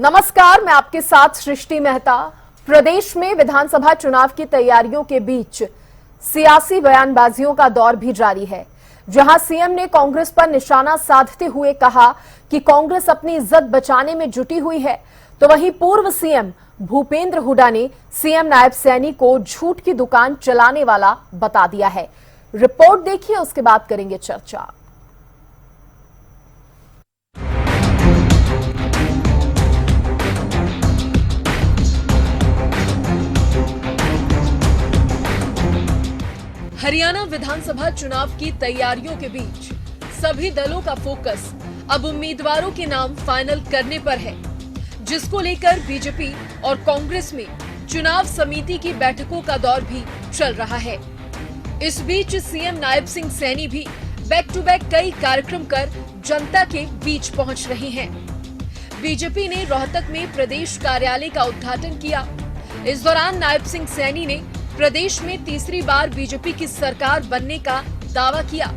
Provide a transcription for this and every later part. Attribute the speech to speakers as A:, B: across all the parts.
A: नमस्कार, मैं आपके साथ सृष्टि मेहता। प्रदेश में विधानसभा चुनाव की तैयारियों के बीच सियासी बयानबाजियों का दौर भी जारी है, जहां सीएम ने कांग्रेस पर निशाना साधते हुए कहा कि कांग्रेस अपनी इज्जत बचाने में जुटी हुई है, तो वहीं पूर्व सीएम भूपेंद्र हुड्डा ने सीएम नायब सैनी को झूठ की दुकान चलाने वाला बता दिया है। रिपोर्ट देखिए, उसके बाद करेंगे चर्चा। हरियाणा विधानसभा चुनाव की तैयारियों के बीच सभी दलों का फोकस अब उम्मीदवारों के नाम फाइनल करने पर है, जिसको लेकर बीजेपी और कांग्रेस में चुनाव समिति की बैठकों का दौर भी चल रहा है। इस बीच सीएम नायब सिंह सैनी भी बैक टू बैक कई कार्यक्रम कर जनता के बीच पहुंच रहे हैं। बीजेपी ने रोहतक में प्रदेश कार्यालय का उद्घाटन किया। इस दौरान नायब सिंह सैनी ने प्रदेश में तीसरी बार बीजेपी की सरकार बनने का दावा किया।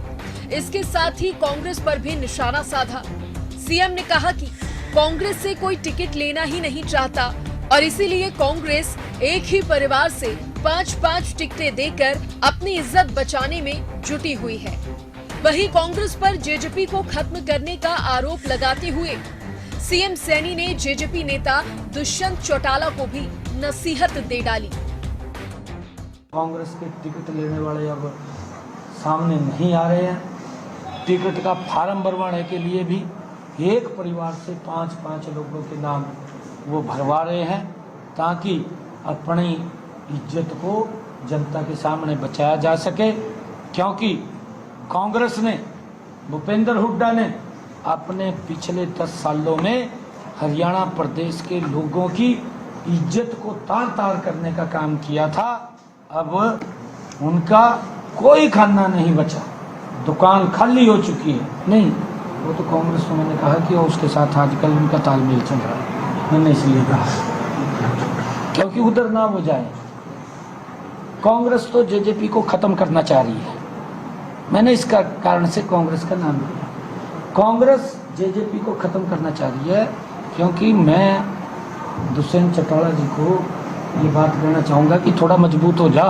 A: इसके साथ ही कांग्रेस पर भी निशाना साधा। सीएम ने कहा कि कांग्रेस से कोई टिकट लेना ही नहीं चाहता और इसीलिए कांग्रेस एक ही परिवार से 5-5 टिकटें देकर अपनी इज्जत बचाने में जुटी हुई है। वहीं कांग्रेस पर जेजेपी को खत्म करने का आरोप लगाते हुए सीएम सैनी ने जेजेपी नेता दुष्यंत चौटाला को भी नसीहत दे डाली।
B: कांग्रेस के टिकट लेने वाले अब सामने नहीं आ रहे हैं। टिकट का फार्म भरवाने के लिए भी एक परिवार से 5-5 लोगों के नाम वो भरवा रहे हैं, ताकि अपनी इज्जत को जनता के सामने बचाया जा सके। क्योंकि कांग्रेस ने, भूपेंद्र हुड्डा ने अपने पिछले 10 सालों में हरियाणा प्रदेश के लोगों की इज्जत को तार-तार करने का काम किया था। अब उनका कोई खाना नहीं बचा, दुकान खाली हो चुकी है। नहीं, वो तो कांग्रेस को मैंने कहा कि उसके साथ आजकल उनका तालमेल चल रहा है। मैंने इसलिए कहा क्योंकि उधर ना हो जाए। कांग्रेस तो जेजेपी को खत्म करना चाह रही है। मैंने इसका कारण से कांग्रेस का नाम लिया। कांग्रेस जेजेपी को खत्म करना चाह रही है, क्योंकि मैं दुष्यंत चौटाला जी को ये बात कहना चाहूंगा कि थोड़ा मजबूत हो जा।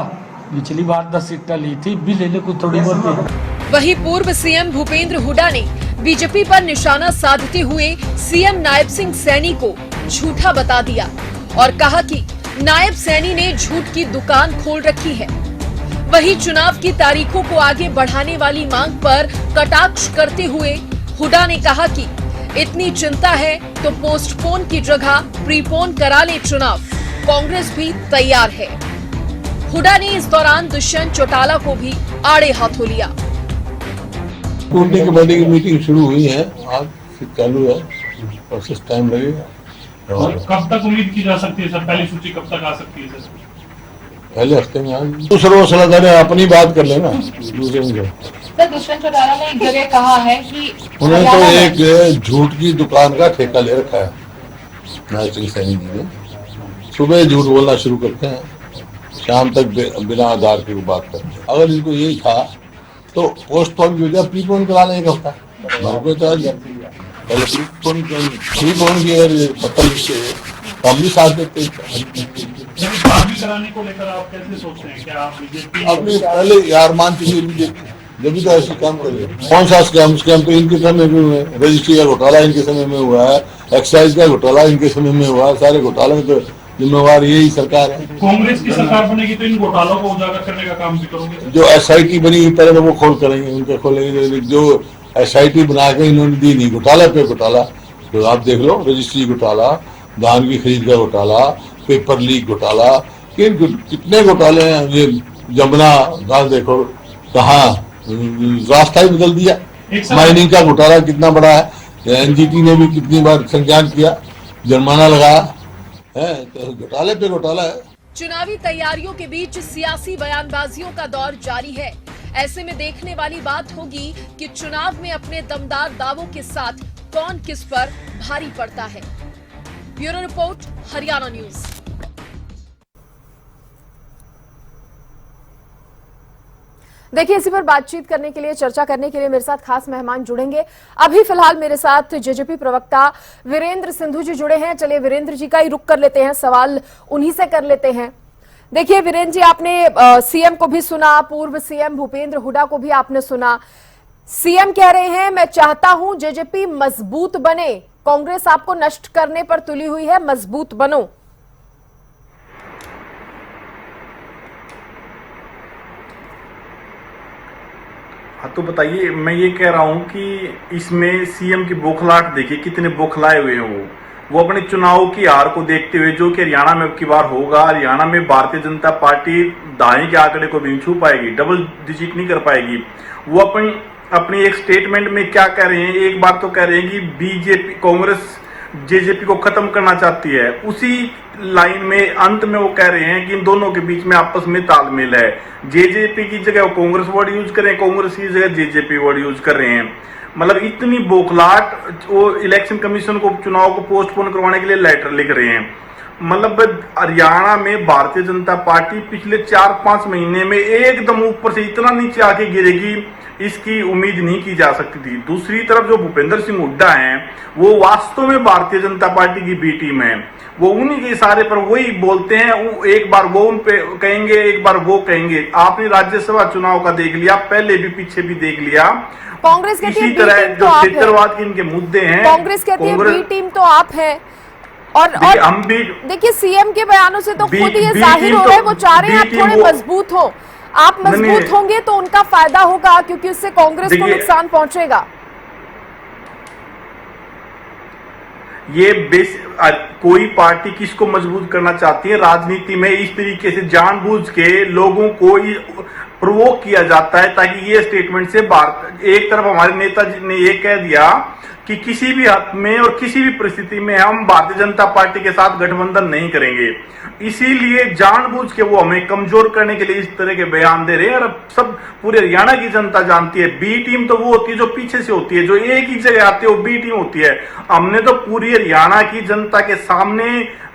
B: पिछली बार 10 सीटें ली थी, भी ले ले कुछ थोड़ी बहुत।
A: वहीं पूर्व सीएम भूपेंद्र हुड्डा ने बीजेपी पर निशाना साधते हुए सीएम नायब सिंह सैनी को झूठा बता दिया और कहा कि नायब सैनी ने झूठ की दुकान खोल रखी है। वहीं चुनाव की तारीखों को आगे बढ़ाने वाली मांग पर कटाक्ष करते हुए हुड्डा ने कहा कि इतनी चिंता है तो पोस्टपोन की जगह प्रीपोन करा ले चुनाव, कांग्रेस भी तैयार है। हुड्डा ने इस दौरान दुष्यंत चौटाला को भी आड़े हाथों लिया।
C: टूटने के बाद की मीटिंग शुरू हुई है, आज से चालू है, प्रोसेस टाइम लगेगा।
D: और कब तक उम्मीद की जा सकती है सर? पहली सूची कब तक आ सकती है सर?
C: पहले हफ्ते में आज दूसरा सलाहदार अपनी बात कर लेना। दूसरे में
E: सर, दुष्यंत चौटाला ने एक जगह कहा है कि
C: उन्होंने तो एक झूठ की दुकान का ठेका ले रखा है। नायब सिंह सैनी जी ने सुबह झूठ बोलना शुरू करते हैं, शाम तक बिना आधार के बात करते हैं। अगर इनको यही था तो पोस्टपोन की वजह प्रीपोन कराने का होता है। पहले प्रीपोन की अगर पता तो हम भी साथ देते
D: कराने को लेकर आप कैसे सोचते हैं? क्या आप बीजेपी
C: अपने पहले यार मान चुकी बीजेपी जब तो ऐसे काम करें। कौन सा स्कैम तो इनके समय में हुआ है। रजिस्ट्री का घोटाला इनके समय में हुआ है, एक्साइज का घोटाला इनके समय में हुआ है। सारे घोटाले तो जिम्मेवार यही सरकार है।
D: कांग्रेस की सरकार बनेगी तो इन घोटालों को उजागर करने का काम भी करोगे?
C: जो SIT बनी पहले वो खोल करेंगे, उनके खोलेंगे। जो SIT बना के इन्होंने दी नहीं, घोटाला पे घोटाला। तो आप देख लो, रजिस्ट्री घोटाला, धान की खरीद का घोटाला, पेपर लीक घोटाला, कितने घोटाले हैं। ये जमुना घास देखो कहाँ रास्ता ही बदल दिया। माइनिंग का घोटाला कितना बड़ा है, NGT ने भी कितनी बार संज्ञान किया, जुर्माना लगाया है। तो घोटाले पे घोटाला है।
A: चुनावी तैयारियों के बीच सियासी बयानबाजियों का दौर जारी है। ऐसे में देखने वाली बात होगी कि चुनाव में अपने दमदार दावों के साथ कौन किस पर भारी पड़ता है। Bureau report, Haryana news. देखिए, इसी पर बातचीत करने के लिए, चर्चा करने के लिए मेरे साथ खास मेहमान जुड़ेंगे। अभी फिलहाल मेरे साथ जेजेपी प्रवक्ता वीरेंद्र सिंधु जी जुड़े हैं। चलिए वीरेंद्र जी का ही रुख कर लेते हैं, सवाल उन्हीं से कर लेते हैं। देखिए वीरेंद्र जी, आपने सीएम को भी सुना, पूर्व सीएम भूपेंद्र हुड्डा को भी आपने सुना। सीएम कह रहे हैं मैं चाहता हूं जेजेपी मजबूत बने, कांग्रेस आपको नष्ट करने पर तुली हुई है, मजबूत बनो।
F: हाँ तो बताइए, मैं ये कह रहा हूं कि इसमें सीएम की बौखलाहट देखिए, कितने बौखलाए हुए हैं वो अपने चुनाव की हार को देखते हुए, जो कि हरियाणा में अब की बार होगा। हरियाणा में भारतीय जनता पार्टी दाएं के आंकड़े को भी नहीं छू पाएगी, डबल डिजिट नहीं कर पाएगी। वो अपनी एक स्टेटमेंट में क्या कह रहे हैं, एक बार तो कह रहे हैं कि बीजेपी कांग्रेस जेजेपी को खत्म करना चाहती है, उसी लाइन में अंत में वो कह रहे हैं कि इन दोनों के बीच में आपस में तालमेल है। जेजेपी की जगह वो कांग्रेस वर्ड यूज कर रहे हैं, कांग्रेस की जगह जेजेपी वर्ड यूज कर रहे हैं। मतलब इतनी बौखलाहट, वो इलेक्शन कमीशन को चुनाव को पोस्टपोन करवाने के लिए लेटर लिख रहे हैं। मतलब हरियाणा में भारतीय जनता पार्टी पिछले 4-5 महीने में एकदम ऊपर से इतना नीचे आके गिरेगी, इसकी उम्मीद नहीं की जा सकती थी। दूसरी तरफ जो भूपेंद्र सिंह हुड्डा हैं, वो वास्तव में भारतीय जनता पार्टी की बी टीम है। वो उन्हीं के इशारे पर वही बोलते हैं, एक बार वो उन पे कहेंगे, एक बार वो कहेंगे। आपने राज्यसभा चुनाव का देख लिया, पहले भी पीछे भी देख लिया।
A: कांग्रेस कहती है
F: इसी तरह
A: बी टीम
F: जो क्षेत्रवाद के इनके मुद्दे हैं,
A: कांग्रेस कहती है बी टीम तो आप हैं। और
F: हम भी
A: देखिए सीएम के बयानों से तो खुद ये
F: बी
A: जाहिर
F: टीम
A: हो
F: तो-
A: रहा है, वो चाह रहे हैं आप
F: बी टीम
A: थोड़े
F: वो-
A: मजबूत हो। आप मजबूत होंगे तो उनका फायदा होगा, क्योंकि उससे कांग्रेस को
F: देखिए,
A: नुकसान पहुंचेगा।
F: ये कोई पार्टी किसको मजबूत करना चाहती है, राजनीति में इस तरीके से जानबूझ के लोगों को प्रोवोक किया जाता है, ताकि ये स्टेटमेंट से एक तरफ हमारे नेताजी ने ये कह दिया कि किसी भी हाथ में और किसी भी परिस्थिति में हम भारतीय जनता पार्टी के साथ गठबंधन नहीं करेंगे। इसीलिए जानबूझ के वो हमें कमजोर करने के लिए इस तरह के बयान दे रहे हैं। और सब पूरे हरियाणा की जनता जानती है, बी टीम तो वो होती है जो पीछे से होती है, जो एक ही जगह आती है, वो बी टीम होती है। हमने तो पूरी हरियाणा की जनता के सामने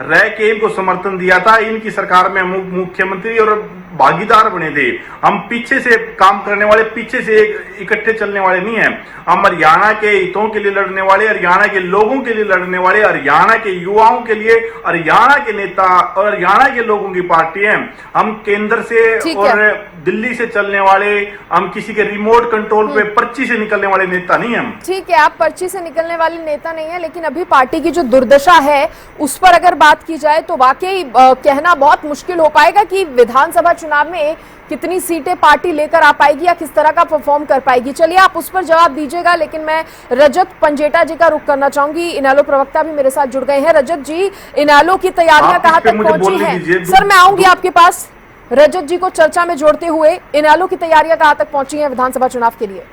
F: रह के इनको समर्थन दिया था, इनकी सरकार में हम मुख्यमंत्री और भागीदार बने थे। हम पीछे से काम करने वाले, पीछे से इकट्ठे चलने वाले नहीं है। हम हरियाणा के हितों के लिए लड़ने वाले, हरियाणा के लोगों के लिए लड़ने वाले, हरियाणा के युवाओं के लिए, हरियाणा के नेता और हरियाणा के लोगों की पार्टी है। हम केंद्र से और दिल्ली से चलने वाले, हम किसी के रिमोट कंट्रोल पे पर्ची से निकलने वाले नेता नहीं है।
A: ठीक है, आप पर्ची से निकलने वाले नेता नहीं है, लेकिन अभी पार्टी की जो दुर्दशा है उस पर अगर बात की जाए तो वाकई कहना बहुत मुश्किल हो पाएगा कि विधानसभा चुनाव में कितनी सीटें पार्टी लेकर आ पाएगी या किस तरह का परफॉर्म कर पाएगी। चलिए आप उस पर जवाब दीजिएगा, लेकिन मैं रजत पंजेटा जी का रुख करना चाहूंगी। इनेलो प्रवक्ता भी मेरे साथ जुड़ गए हैं। रजत जी, इनेलो की तैयारियां कहां तक पहुंची हैं? सर मैं आऊंगी आपके पास। रजत जी को चर्चा में जोड़ते हुए, इनेलो की तैयारियां कहां तक पहुंची हैं विधानसभा चुनाव के लिए?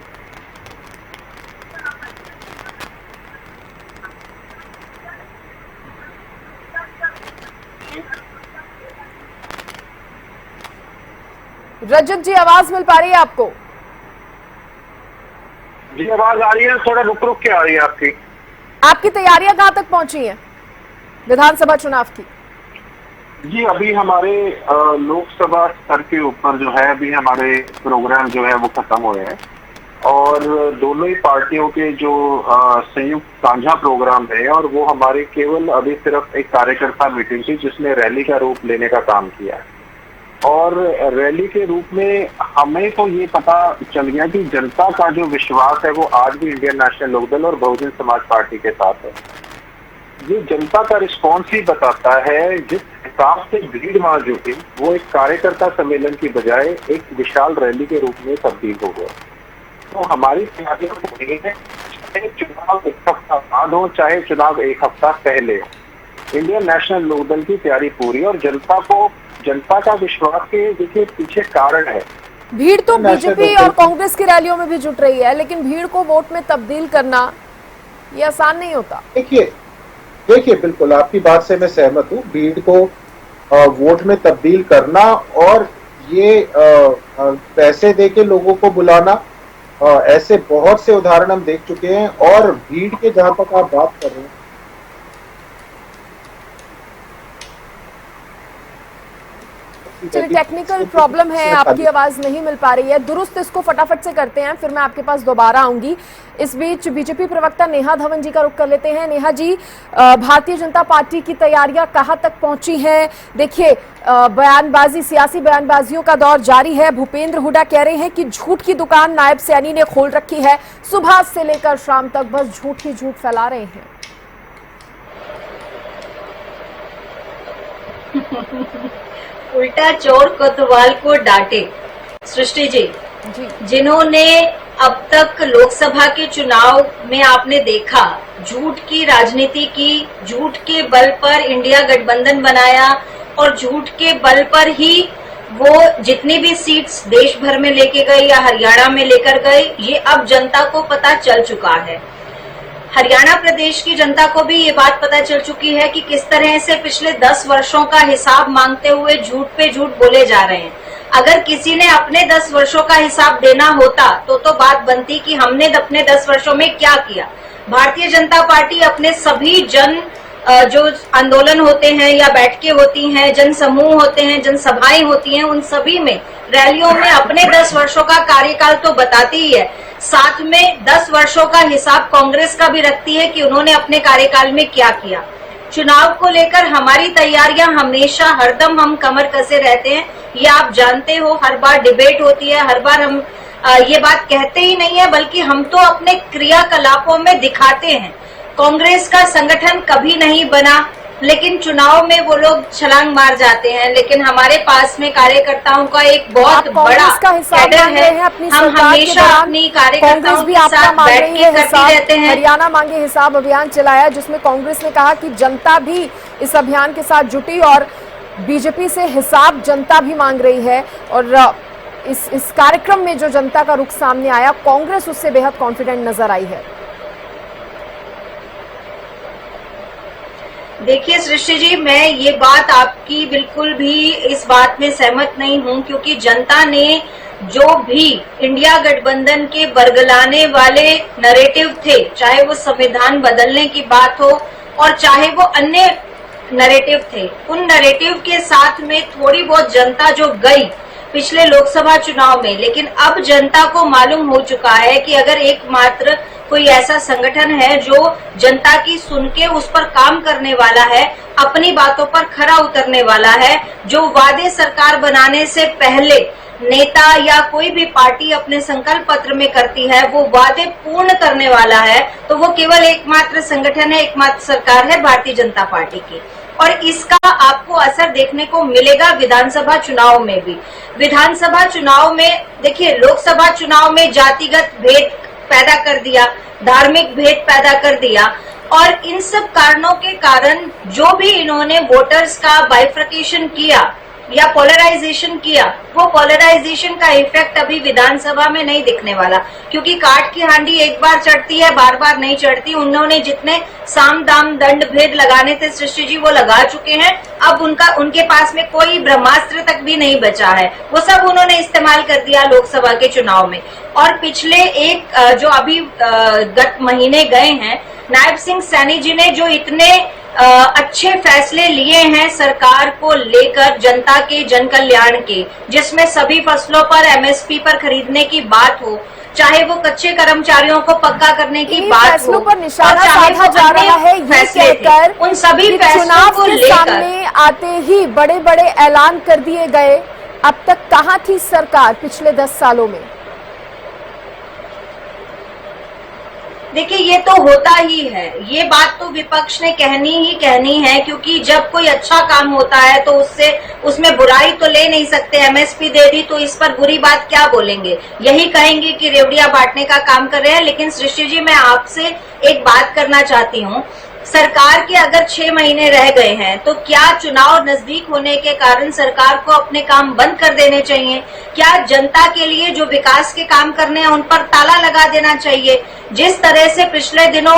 A: रजत जी, आवाज मिल पा रही है आपको?
G: जी आवाज आ रही है, थोड़ा रुक रुक के आ रही है आपकी।
A: आपकी तैयारियां कहां तक पहुंची हैं विधानसभा चुनाव की?
G: जी अभी हमारे लोकसभा स्तर के ऊपर जो है, अभी हमारे प्रोग्राम जो है वो खत्म हुए हैं और दोनों ही पार्टियों के जो संयुक्त साझा प्रोग्राम है, और वो हमारे केवल अभी सिर्फ एक कार्यकर्ता मीटिंग थी जिसने रैली का रूप लेने का काम किया है। और रैली के रूप में हमें तो ये पता चल गया कि जनता का जो विश्वास है वो आज भी इंडियन नेशनल लोकदल और बहुजन समाज पार्टी के साथ है। ये जनता का रिस्पॉन्स ही बताता है, जिस हिसाब से भीड़ वहां जुटी वो एक कार्यकर्ता सम्मेलन की बजाय एक विशाल रैली के रूप में तब्दील हो गया। तो हमारी तैयारियां हो रही है, चाहे चुनाव एक हफ्ता बाद हो, चाहे चुनाव एक हफ्ता पहले, इंडियन नेशनल लोकदल की तैयारी पूरी। और जनता का विश्वास के देखिए पीछे कारण है,
A: भीड़ तो बीजेपी और कांग्रेस की रैलियों में भी जुट रही है, लेकिन भीड़ को वोट में तब्दील करना ये आसान नहीं होता।
H: देखिए बिल्कुल आपकी बात से मैं सहमत हूँ। भीड़ को वोट में तब्दील करना और ये पैसे देके लोगों को बुलाना, ऐसे बहुत से उदाहरण हम देख चुके हैं। और भीड़ के जहां तक आप बात कर रहे हैं,
A: चलिए, टेक्निकल प्रॉब्लम है, आपकी आवाज नहीं मिल पा रही है, दुरुस्त इसको फटाफट से करते हैं, फिर मैं आपके पास दोबारा आऊंगी। इस बीच बीजेपी प्रवक्ता नेहा धवन जी का रुख कर लेते हैं। नेहा जी, भारतीय जनता पार्टी की तैयारियां कहां तक पहुंची हैं? देखिए, बयानबाजी, सियासी बयानबाजियों का दौर जारी है। भूपेंद्र हुड्डा कह रहे हैं कि झूठ की दुकान नायब सैनी ने खोल रखी है, सुबह से लेकर शाम तक बस झूठ ही झूठ फैला रहे हैं।
I: उल्टा चोर कोतवाल को डांटे। सृष्टि जी, जिन्होंने अब तक लोकसभा के चुनाव में आपने देखा झूठ की राजनीति की, झूठ के बल पर इंडिया गठबंधन बनाया और झूठ के बल पर ही वो जितनी भी सीट्स देश भर में लेके गए या हरियाणा में लेकर गए, ये अब जनता को पता चल चुका है। हरियाणा प्रदेश की जनता को भी ये बात पता चल चुकी है कि किस तरह से पिछले 10 वर्षों का हिसाब मांगते हुए झूठ पे झूठ बोले जा रहे हैं। अगर किसी ने अपने 10 वर्षों का हिसाब देना होता तो बात बनती कि हमने अपने 10 वर्षों में क्या किया। भारतीय जनता पार्टी अपने सभी जो आंदोलन होते हैं या बैठकें होती हैं, जन समूह होते हैं, जनसभाएं होती हैं, उन सभी में, रैलियों में अपने 10 वर्षों का कार्यकाल तो बताती ही है, साथ में 10 वर्षों का हिसाब कांग्रेस का भी रखती है कि उन्होंने अपने कार्यकाल में क्या किया। चुनाव को लेकर हमारी तैयारियां हमेशा हरदम हम कमर कसे रहते हैं, ये आप जानते हो। हर बार डिबेट होती है, हर बार हम ये बात कहते ही नहीं है, बल्कि हम तो अपने क्रियाकलापों में दिखाते हैं। कांग्रेस का संगठन कभी नहीं बना, लेकिन चुनाव में वो लोग छलांग मार जाते हैं। लेकिन हमारे पास में कार्यकर्ताओं का एक बहुत बड़ा कैडर है। हम हमेशा अपनी कार्यकर्ताओं के साथ बैठ के करते रहते हैं।
A: हरियाणा मांगे हिसाब अभियान चलाया, जिसमें कांग्रेस ने कहा कि जनता भी इस अभियान के साथ जुटी और बीजेपी से हिसाब जनता भी मांग रही है। और इस कार्यक्रम में जो जनता का रुख सामने आया, कांग्रेस उससे बेहद कॉन्फिडेंट नजर आई है।
I: देखिए सृष्टि जी, मैं ये बात आपकी बिल्कुल भी इस बात में सहमत नहीं हूं, क्योंकि जनता ने जो भी इंडिया गठबंधन के बरगलाने वाले नैरेटिव थे, चाहे वो संविधान बदलने की बात हो और चाहे वो अन्य नैरेटिव थे, उन नैरेटिव के साथ में थोड़ी बहुत जनता जो गई पिछले लोकसभा चुनाव में, लेकिन अब जनता को मालूम हो चुका है कि अगर एकमात्र कोई ऐसा संगठन है जो जनता की सुन के उस पर काम करने वाला है, अपनी बातों पर खरा उतरने वाला है, जो वादे सरकार बनाने से पहले नेता या कोई भी पार्टी अपने संकल्प पत्र में करती है, वो वादे पूर्ण करने वाला है, तो वो केवल एकमात्र संगठन है, एकमात्र सरकार है, भारतीय जनता पार्टी की। और इसका आपको असर देखने को मिलेगा विधानसभा चुनाव में भी। विधानसभा चुनाव में देखिए, लोकसभा चुनाव में जातिगत भेद पैदा कर दिया, धार्मिक भेद पैदा कर दिया, और इन सब कारणों के कारण जो भी इन्होंने वोटर्स का बाइफर्केशन किया या पोलराइजेशन किया, वो पोलराइजेशन का इफेक्ट अभी विधानसभा में नहीं दिखने वाला, क्योंकि काट की हांडी एक बार चढ़ती है, बार बार नहीं चढ़ती। उन्होंने जितने साम दाम दंड भेद लगाने थे सृष्टि जी, वो लगा चुके हैं। अब उनके पास में कोई ब्रह्मास्त्र तक भी नहीं बचा है, वो सब उन्होंने इस्तेमाल कर दिया लोकसभा के चुनाव में। और पिछले जो अभी गत महीने गए हैं, नायब सिंह सैनी जी ने जो इतने अच्छे फैसले लिए हैं सरकार को लेकर, जनता के जन कल्याण के, जिसमें सभी फसलों पर MSP पर खरीदने की बात हो, चाहे वो कच्चे कर्मचारियों को पक्का करने की बात हो,
A: पर निशाना साधा जा रहा है, ये कहकर
I: उन सभी
A: चुनाव के सामने आते ही बड़े बड़े ऐलान कर दिए गए। अब तक कहाँ थी सरकार पिछले 10 सालों में?
I: देखिए, ये तो होता ही है, ये बात तो विपक्ष ने कहनी है, क्योंकि जब कोई अच्छा काम होता है तो उसमें बुराई तो ले नहीं सकते। MSP दे दी तो इस पर बुरी बात क्या बोलेंगे, यही कहेंगे कि रेवड़िया बांटने का काम कर रहे हैं। लेकिन सृष्टि जी, मैं आपसे एक बात करना चाहती हूँ, सरकार के अगर 6 महीने रह गए हैं तो क्या चुनाव नजदीक होने के कारण सरकार को अपने काम बंद कर देने चाहिए? क्या जनता के लिए जो विकास के काम करने हैं उन पर ताला लगा देना चाहिए? जिस तरह से पिछले दिनों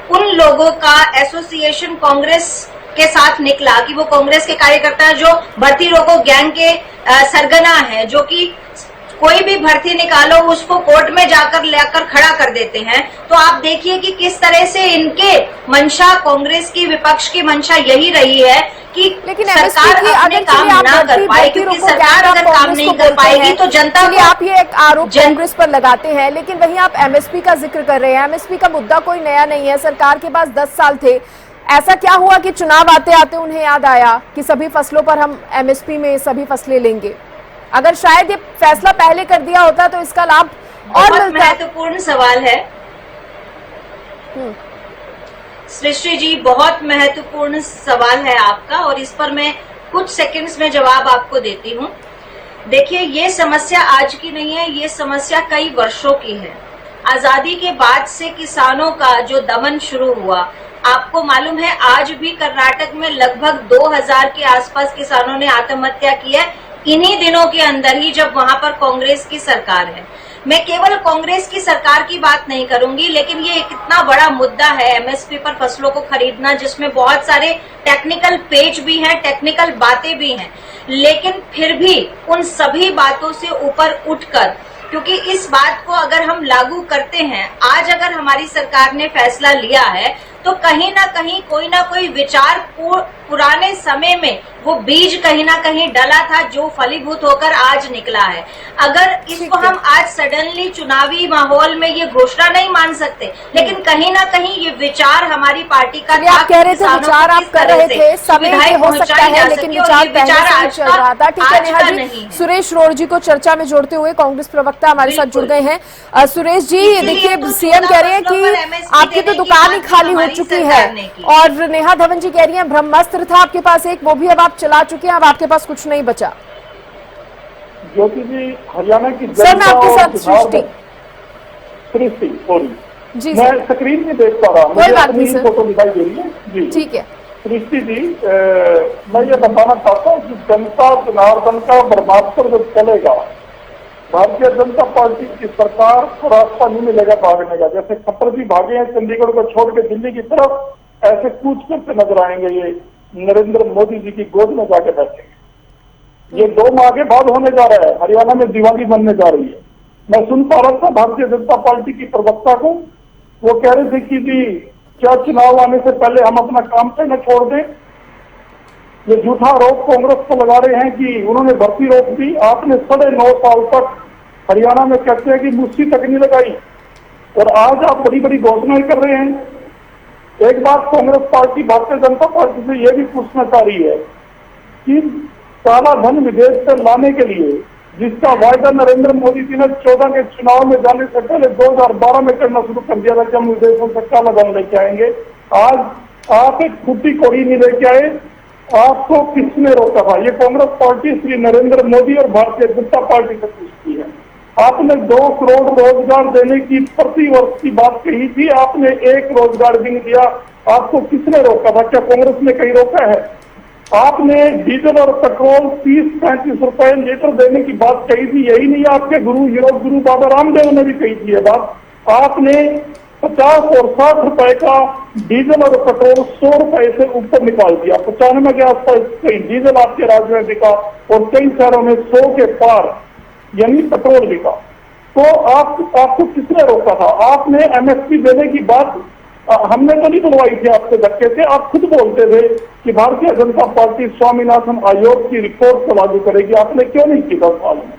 I: उन लोगों का एसोसिएशन कांग्रेस के साथ निकला कि वो कांग्रेस के कार्यकर्ता जो भर्ती रोको गैंग के सरगना है, जो कि कोई भी भर्ती निकालो उसको कोर्ट में जाकर लेकर खड़ा कर देते हैं। तो आप देखिए कि किस तरह से इनके मंशा, कांग्रेस की, विपक्ष की मंशा यही रही है कि
J: लेकिन
I: सरकार अपने काम ना कर पाए, क्योंकि सरकार अगर काम नहीं कर पाएगी तो जनता को।
J: आप ये एक आरोप कांग्रेस पर लगाते हैं, लेकिन वहीं आप एमएसपी का जिक्र कर रहे हैं। एमएसपी का मुद्दा कोई नया नहीं है, सरकार के पास 10 साल थे। ऐसा क्या हुआ कि चुनाव आते आते उन्हें याद आया कि सभी फसलों पर हम एमएसपी में सभी फसलें लेंगे? अगर शायद ये फैसला पहले कर दिया होता तो इसका लाभ और मिलता।
I: महत्वपूर्ण सवाल है सृष्टि जी, बहुत महत्वपूर्ण सवाल है आपका, और इस पर मैं कुछ सेकंड्स में जवाब आपको देती हूँ। देखिए, ये समस्या आज की नहीं है, ये समस्या कई वर्षों की है। आजादी के बाद से किसानों का जो दमन शुरू हुआ, आपको मालूम है आज भी कर्नाटक में लगभग 2000 के आसपास किसानों ने आत्महत्या की है इन्हीं दिनों के अंदर ही, जब वहां पर कांग्रेस की सरकार है। मैं केवल कांग्रेस की सरकार की बात नहीं करूंगी, लेकिन ये एक इतना बड़ा मुद्दा है एमएसपी पर फसलों को खरीदना, जिसमें बहुत सारे टेक्निकल पेज भी हैं, टेक्निकल बातें भी हैं, लेकिन फिर भी उन सभी बातों से ऊपर उठकर, क्योंकि इस बात को अगर हम लागू करते हैं, आज अगर हमारी सरकार ने फैसला लिया है तो कहीं ना कहीं कोई ना कोई विचार पुराने समय में वो बीज कहीं ना कहीं डला था, जो फलीभूत होकर आज निकला है। अगर इसको हम आज सडनली चुनावी माहौल में ये घोषणा नहीं मान सकते, लेकिन कहीं ना कहीं ये विचार हमारी पार्टी का था।
J: आप कह रहे थे विचार आप कर रहे थे, समय हो सकता है, लेकिन विचार पहले से चल रहा था। ठीक है नेहा जी, सुरेश रोड़ जी को चर्चा में जोड़ते हुए कांग्रेस प्रवक्ता हमारे साथ जुड़ गए हैं। सुरेश जी, देखिए सीएम कह रहे हैं कि आपकी तो दुकान ही खाली हो चुकी है, और नेहा धवन जी कह रही हैं ब्रह्मास्त्र था आपके पास एक, वो भी अब आप चला चुके हैं, अब आपके पास कुछ नहीं बचा।
K: ज्योति जी, हरियाणा की
J: सर मैं आपके साथ सृष्टि
K: जी, मैं स्क्रीन में देख पा रहा हूँ,
J: कोई बात नहीं,
K: फोटो दिखाई दे रही है जी।
J: ठीक है
K: सृष्टि जी, मैं ये बताना चाहता हूँ कि जनता जनार्दन का ब्रह्मास्त्र जब चलेगा, भारतीय जनता पार्टी की सरकार को रास्ता नहीं मिलेगा भागने का। जैसे खट्टर जी भागे हैं चंडीगढ़ को छोड़ के दिल्ली की तरफ, ऐसे कूच करते नजर आएंगे ये नरेंद्र मोदी जी की गोद में जाके बैठेंगे। ये 2 माह के बाद होने जा रहा है, हरियाणा में दिवाली बनने जा रही है। मैं सुन पा रहा था भारतीय जनता पार्टी की प्रवक्ता को, वो कह रहे थे कि जी क्या चुनाव आने से पहले हम अपना काम करना छोड़ दें। ये झूठा आरोप कांग्रेस को लगा रहे हैं कि उन्होंने भर्ती रोक दी। आपने 9.5 साल तक हरियाणा में कहते हैं कि मुस्सी तक नहीं लगाई, और आज आप बड़ी बड़ी घोषणाएं कर रहे हैं। एक बात कांग्रेस पार्टी भारतीय जनता पार्टी से यह भी पूछना चाह रही है कि काला धन विदेश से लाने के लिए जिसका वायदा नरेंद्र मोदी जी ने 14 के चुनाव में जाने से पहले 2012 में करना शुरू कर दिया था कि हम विदेशों से काला धन लेके आएंगे, आज आप एक फूटी कौड़ी नहीं लेके आए। आपको किसने रोका था? ये कांग्रेस पार्टी श्री नरेंद्र मोदी और भारतीय जनता पार्टी से पूछती है। आपने 2 करोड़ रोजगार देने की प्रति वर्ष की बात कही थी, आपने 1 रोजगार भी नहीं दिया। आपको किसने रोका था? क्या कांग्रेस ने कहीं रोका है? आपने डीजल और पेट्रोल 30-35 रुपए लीटर देने की बात कही थी, यही नहीं आपके गुरु योग गुरु बाबा रामदेव ने भी कही थी ये बात। आपने 50 और 60 रुपए का डीजल और पेट्रोल 100 रुपए से ऊपर निकाल दिया। 95 के आसपास कहीं डीजल आपके राज्य में बिका और कई शहरों में 100 के पार यानी पेट्रोल बिका। तो आपको किसने रोका था? आपने एमएसपी देने की बात हमने तो नहीं बुलवाई थी आपसे धक्के से, आप खुद बोलते थे कि भारतीय जनता पार्टी स्वामीनाथन आयोग की रिपोर्ट को लागू करेगी। आपने क्यों नहीं की 10 साल में?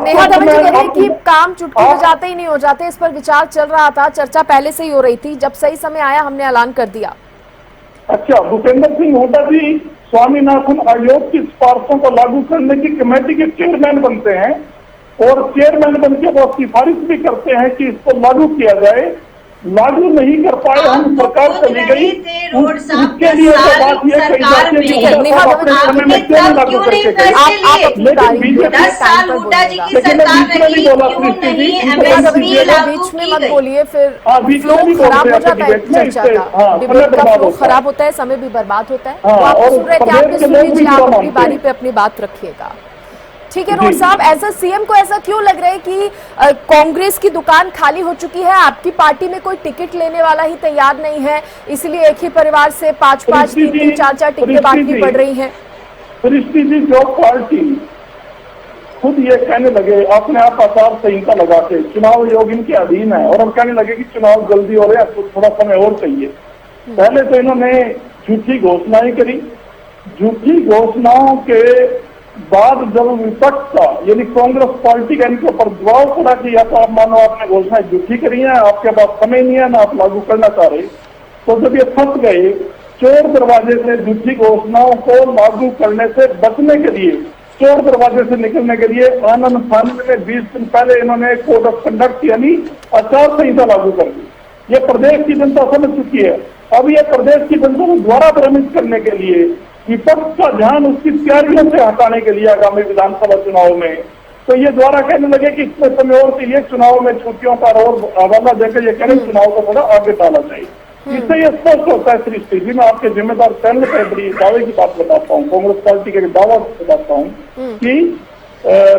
J: नेहा धवन जी कह रही है कि काम चुटकी बजाते ही नहीं हो जाते, इस पर विचार चल रहा था, चर्चा पहले से ही हो रही थी, जब सही समय आया हमने ऐलान कर दिया।
K: अच्छा, भूपेंद्र सिंह हुड्डा जी स्वामीनाथन आयोग की सिफारिशों को लागू करने की कमेटी के चेयरमैन बनते हैं, और चेयरमैन बनकर वो सिफारिश भी करते हैं कि इसको लागू किया जाए। लागू नहीं कर पाए, हम सरकार चली गई, उसके लिए तो बात यह कही जाती है कि अपने समय में क्यों लागू करके गए। लेकिन
I: 10 साल हुड्डा जी की सरकार रही, क्यों नहीं एमएसपी लागू की गई?
J: बोलिए फिर फ्लो खराब हो जाता है चर्चा का, डिबेट का फ्लो खराब होता है, समय भी बर्बाद होता है। तो आप सुन रहे थे, आपने सुन लीजिए, आप अपनी बारी पे अपनी बात रखिएगा। ठीक है रोड साहब, ऐसा सीएम को ऐसा क्यों लग रहा है कि कांग्रेस की दुकान खाली हो चुकी है, आपकी पार्टी में कोई टिकट लेने वाला ही तैयार नहीं है, इसलिए एक ही परिवार से 5-5, 3-3, 4-4 टिकटें बांटनी पड़ रही हैं?
K: सृष्टि जी, जो पार्टी खुद ये कहने लगे अपने आप आचार संहिता लगा के चुनाव आयोग इनके अधीन है और अब कहने लगे कि चुनाव जल्दी हो रहे हैं तो थोड़ा समय और चाहिए। पहले तो इन्होंने झूठी घोषणाएं करी, झूठी घोषणाओं के बाद जब विपक्ष का यानी कांग्रेस पार्टी का इनके ऊपर दबाव पड़ा कि या तो आप मानो आपने घोषणाएं झूठी करी है, आपके पास समय नहीं है ना आप लागू करना चाह रहे, तो जब ये फंस गए चोर दरवाजे से झूठी घोषणाओं को लागू करने से बचने के लिए, चोर दरवाजे से निकलने के लिए आनंद फानंद में 20 दिन पहले इन्होंने कोड ऑफ कंडक्ट यानी आचार संहिता लागू कर दी। ये प्रदेश की जनता समझ चुकी है। अब ये प्रदेश की जनता को द्वारा भ्रमित करने के लिए, विपक्ष का ध्यान उसकी तैयारियों से हटाने के लिए आगामी विधानसभा चुनाव में, तो ये द्वारा कहने लगे कि इतने समय और चाहिए, चुनाव में छुट्टियों का और हवाला देकर ये कह रहे चुनाव को थोड़ा आगे टाला चाहिए। इससे ये स्पष्ट होता है श्री स्थिति में आपके जिम्मेदार चैनल पर बड़ी दावे की बात बताता हूँ, कांग्रेस पार्टी के दावा बताता हूँ कि